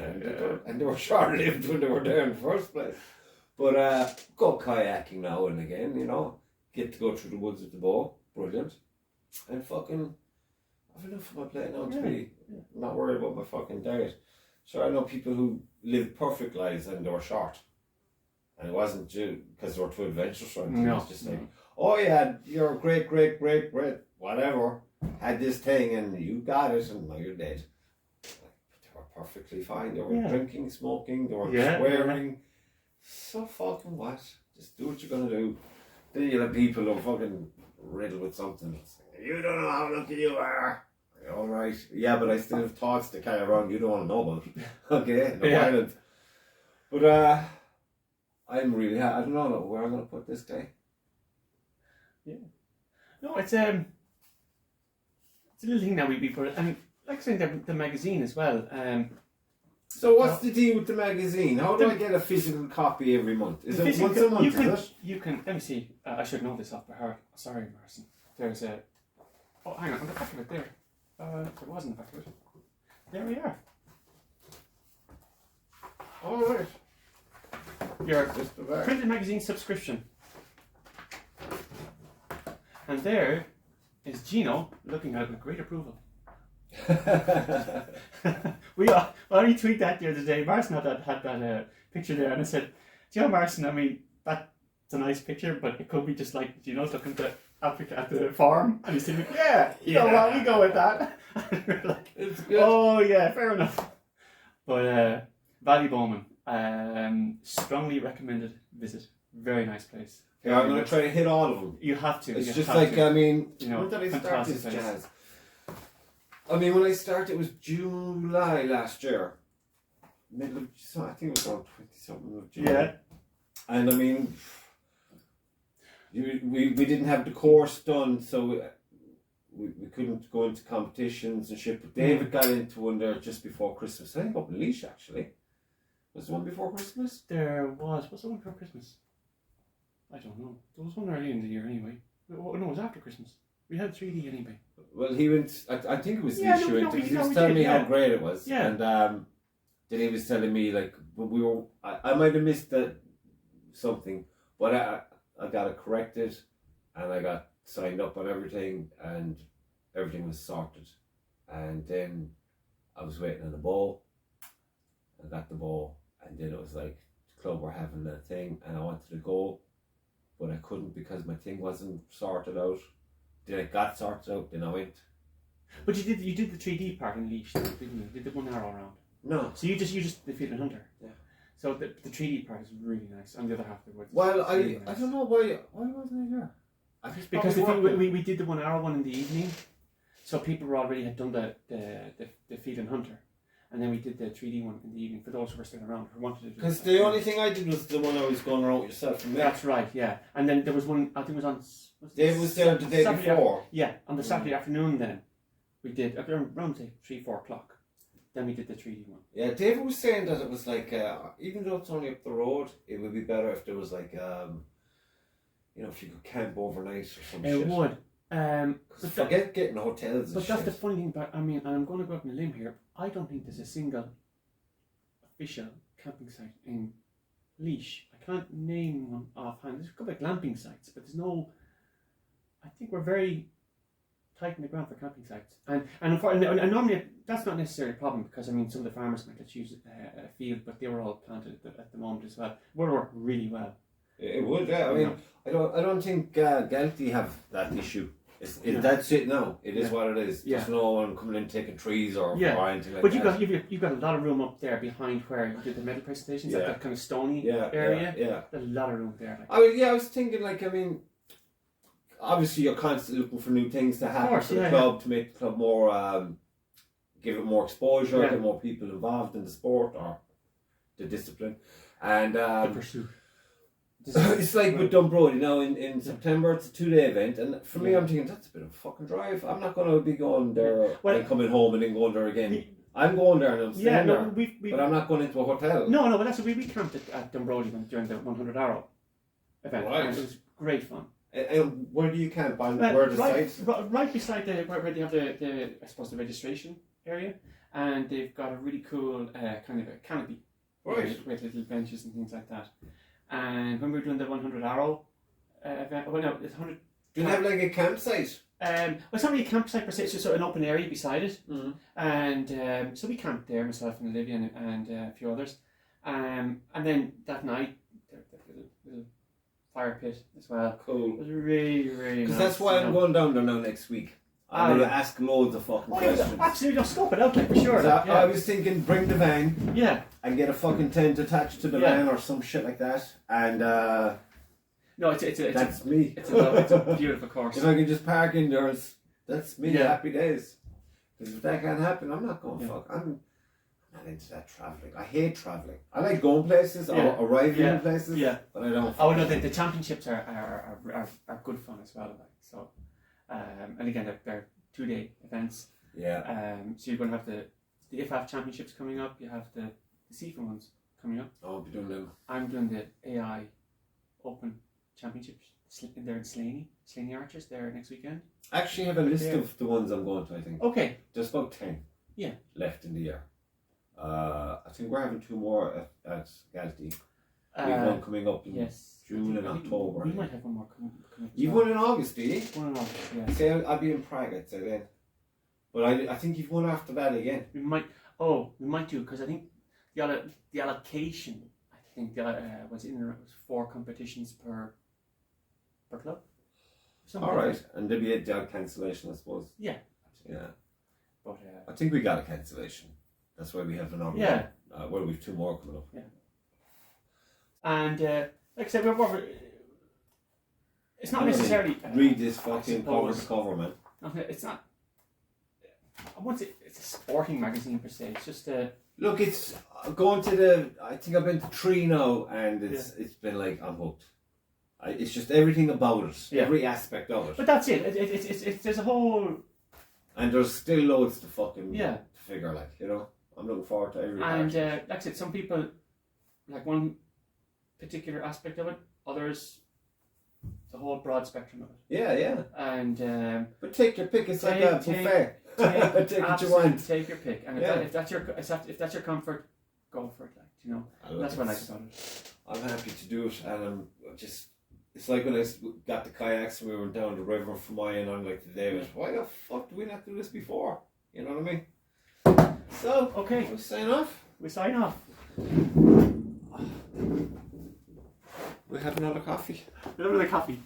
And they were short-lived when they were there in the first place. But go kayaking now and again, you know. Get to go through the woods with the bow. Brilliant. And fucking... I've enough of my plate now to be not worried about my fucking diet. So I know people who lived perfect lives and they were short. And it wasn't due because they were too adventurous or anything. It was just like, oh yeah, you're great, whatever, had this thing and you got it and now you're dead. But they were perfectly fine. They were drinking, smoking, they were swearing. So fucking what? Just do what you're going to do. Then you'll have people who are fucking riddled with something. It's like, you don't know how lucky you are. All right, yeah, but I still have thoughts to carry around you don't want to know about. Okay, no violent. But I'm really, I don't know where I'm going to put this guy. Yeah. No, it's a little thing that we put, and like saying the magazine as well. So what's the deal with the magazine? How do I get a physical copy every month? Is it once a month? You can. Let me see. I should know this off by heart. Sorry, Marcin. There's a. Oh, hang on. On the back of it there. There wasn't the back of it. There we are. All right. Your printed magazine subscription. And there is Gino looking at it with great approval. I retweeted that the other day. Marcin had that picture there, and I said, "Do you know, Marcin? I mean, that's a nice picture, but it could be just like, you know, looking at the farm." And he's saying, "You know what? We go with that." And we're like, "It's good." Oh yeah, fair enough. But Valley Bowman, strongly recommended visit. Very nice place. Yeah, I'm going to try to hit all of them. You have to. It's just like, I mean, you know, when did I start this jazz? I mean, when I started, it was July last year. Middle of, I think it was around 20-something of July. Yeah. And I mean, we didn't have the course done, so we couldn't go into competitions and shit. But David got into one there just before Christmas. I think up in Laois, actually. Was there one before Christmas? There was. Was there one before Christmas? I don't know. There was one early in the year anyway. No, it was after Christmas. We had 3D anyway. Well, he went. I think it was Laois he went. He was telling me how great it was. Yeah. And then he was telling me like we were. I might have missed something, but I got it corrected, and I got signed up on everything, and everything was sorted. And then I was waiting on the ball. I got the ball, and then it was like the club were having a thing, and I wanted to go, but I couldn't because my thing wasn't sorted out. Then it got sorted out, then I went. But you did the 3D part in Laois, didn't you? You did the 1 hour round. No. So you just defeated a hunter. Yeah. So the 3D part is really nice, and the other half of the woods. Well, I don't know why wasn't I there? Because we did the 1 hour one in the evening, so people already had done the feed and hunter, and then we did the 3D one in the evening for those who were still around who wanted to do it. Because the only thing I did was the one I was going around with yourself from there. That's right, yeah. And then there was one, I think it was on... Dave was there the day Saturday before. Yeah, on the Saturday afternoon then, we did, around say 3-4 o'clock, then we did the 3D one. Yeah, David was saying that it was like, even though it's only up the road, it would be better if there was like, you know, if you could camp overnight or some shit. It would. Because forget getting hotels and But shit. that's the funny thing about, I mean, and I'm going to go out on a limb here, I don't think there's a single official camping site in Laois. I can't name one offhand. There's a couple of glamping sites, but there's no, I think we're very tight in the ground for camping sites. And normally that's not necessarily a problem because, I mean, some of the farmers might let you use a field, but they were all planted at the moment as well. Would work really well. It would, yeah. I mean, I don't think Galtee have that issue. That's it now. It is what it is. There's no one coming in taking trees or anything like but that. You've got a lot of room up there behind where you did the metal presentations, that kind of stony area. Yeah. There's a lot of room there. Like. I was thinking, like, I mean, obviously you're constantly looking for new things to happen for the club to make the club more, give it more exposure, get more people involved in the sport or the discipline, and the pursuit. It's like with Dunbrody now in September. It's a 2-day event, and for me, I'm thinking that's a bit of a fucking drive. I'm not going to be going there and coming home and then going there again. I'm going there and I'm staying there, but I'm not going into a hotel. No, but that's what we camped at Dunbrody during the 100 Arrow event. Right. And it was great fun. And where do you camp? Where are the sites? Right beside where they have the I suppose the registration area, and they've got a really cool kind of a canopy, with little benches and things like that. And when we were doing the 100 Arrow event, it's 100. Do you have like a campsite? Well, it's not really a campsite per se, it's just sort of an open area beside it. Mm-hmm. And so we camped there, myself and Olivia and a few others. And then that night, there was a little fire pit as well. Cool. It was really, really nice. Because that's why I'm going down there now next week. I'm going to ask loads of fucking questions. Absolutely, just scope it out like for sure. I was thinking bring the van. Yeah. And get a fucking tent attached to the van or some shit like that. And no, that's me. It's a beautiful course. If I can just park indoors, that's me. Happy days. Because if that can't happen, I'm not going fuck. I'm not into that travelling. I hate travelling. I like going places or arriving in places. Yeah. But I don't. Oh no, the championships are good fun as well. Like so, and again they're 2-day events. Yeah. So you're going to have the IFAF championships coming up. You have the SIFA ones coming up. I'll be doing them. I'm doing the AI Open Championships. They're in Slaney Archers. They're next weekend. I actually have a list of the ones I'm going to, I think. Okay. There's about 10 left in the year. I think we're having 2 more at Galtee. We have one coming up in June and October. We might have one more coming up. You've one in August, do you? One in August, yeah. Say I'll be in Prague, I'd say then. But I think you've one after that again. We might do, because I think the allocation, I think was 4 competitions per club. Alright, and there'll be a cancellation, I suppose. Yeah. Yeah. But I think we got a cancellation. That's why we have an order. Yeah. Well, we've 2 more coming up. Yeah. And like I said, it's not necessarily. Read this fucking cover, man. It's not. I won't say it's a sporting magazine per se. It's just a. Look, it's going to the. I think I've been to 3 now, and it's been like I'm hooked. It's just everything about it, every aspect of it. But that's it. It's there's a whole. And there's still loads to fucking to figure, like, you know. I'm looking forward to every. And like I said, some people like one particular aspect of it. Others, the whole broad spectrum of it. Yeah. And but take your pick. It's like a buffet. Take what you want. Take your pick, and if that's your comfort, go for it. Like, you know, that's what I like about it. I'm happy to do it, and I'm just. It's like when I got the kayaks and we went down the river from Mayan. I'm like to David, why the fuck did we not do this before? You know what I mean? So okay, we sign off. We have another coffee. Another coffee.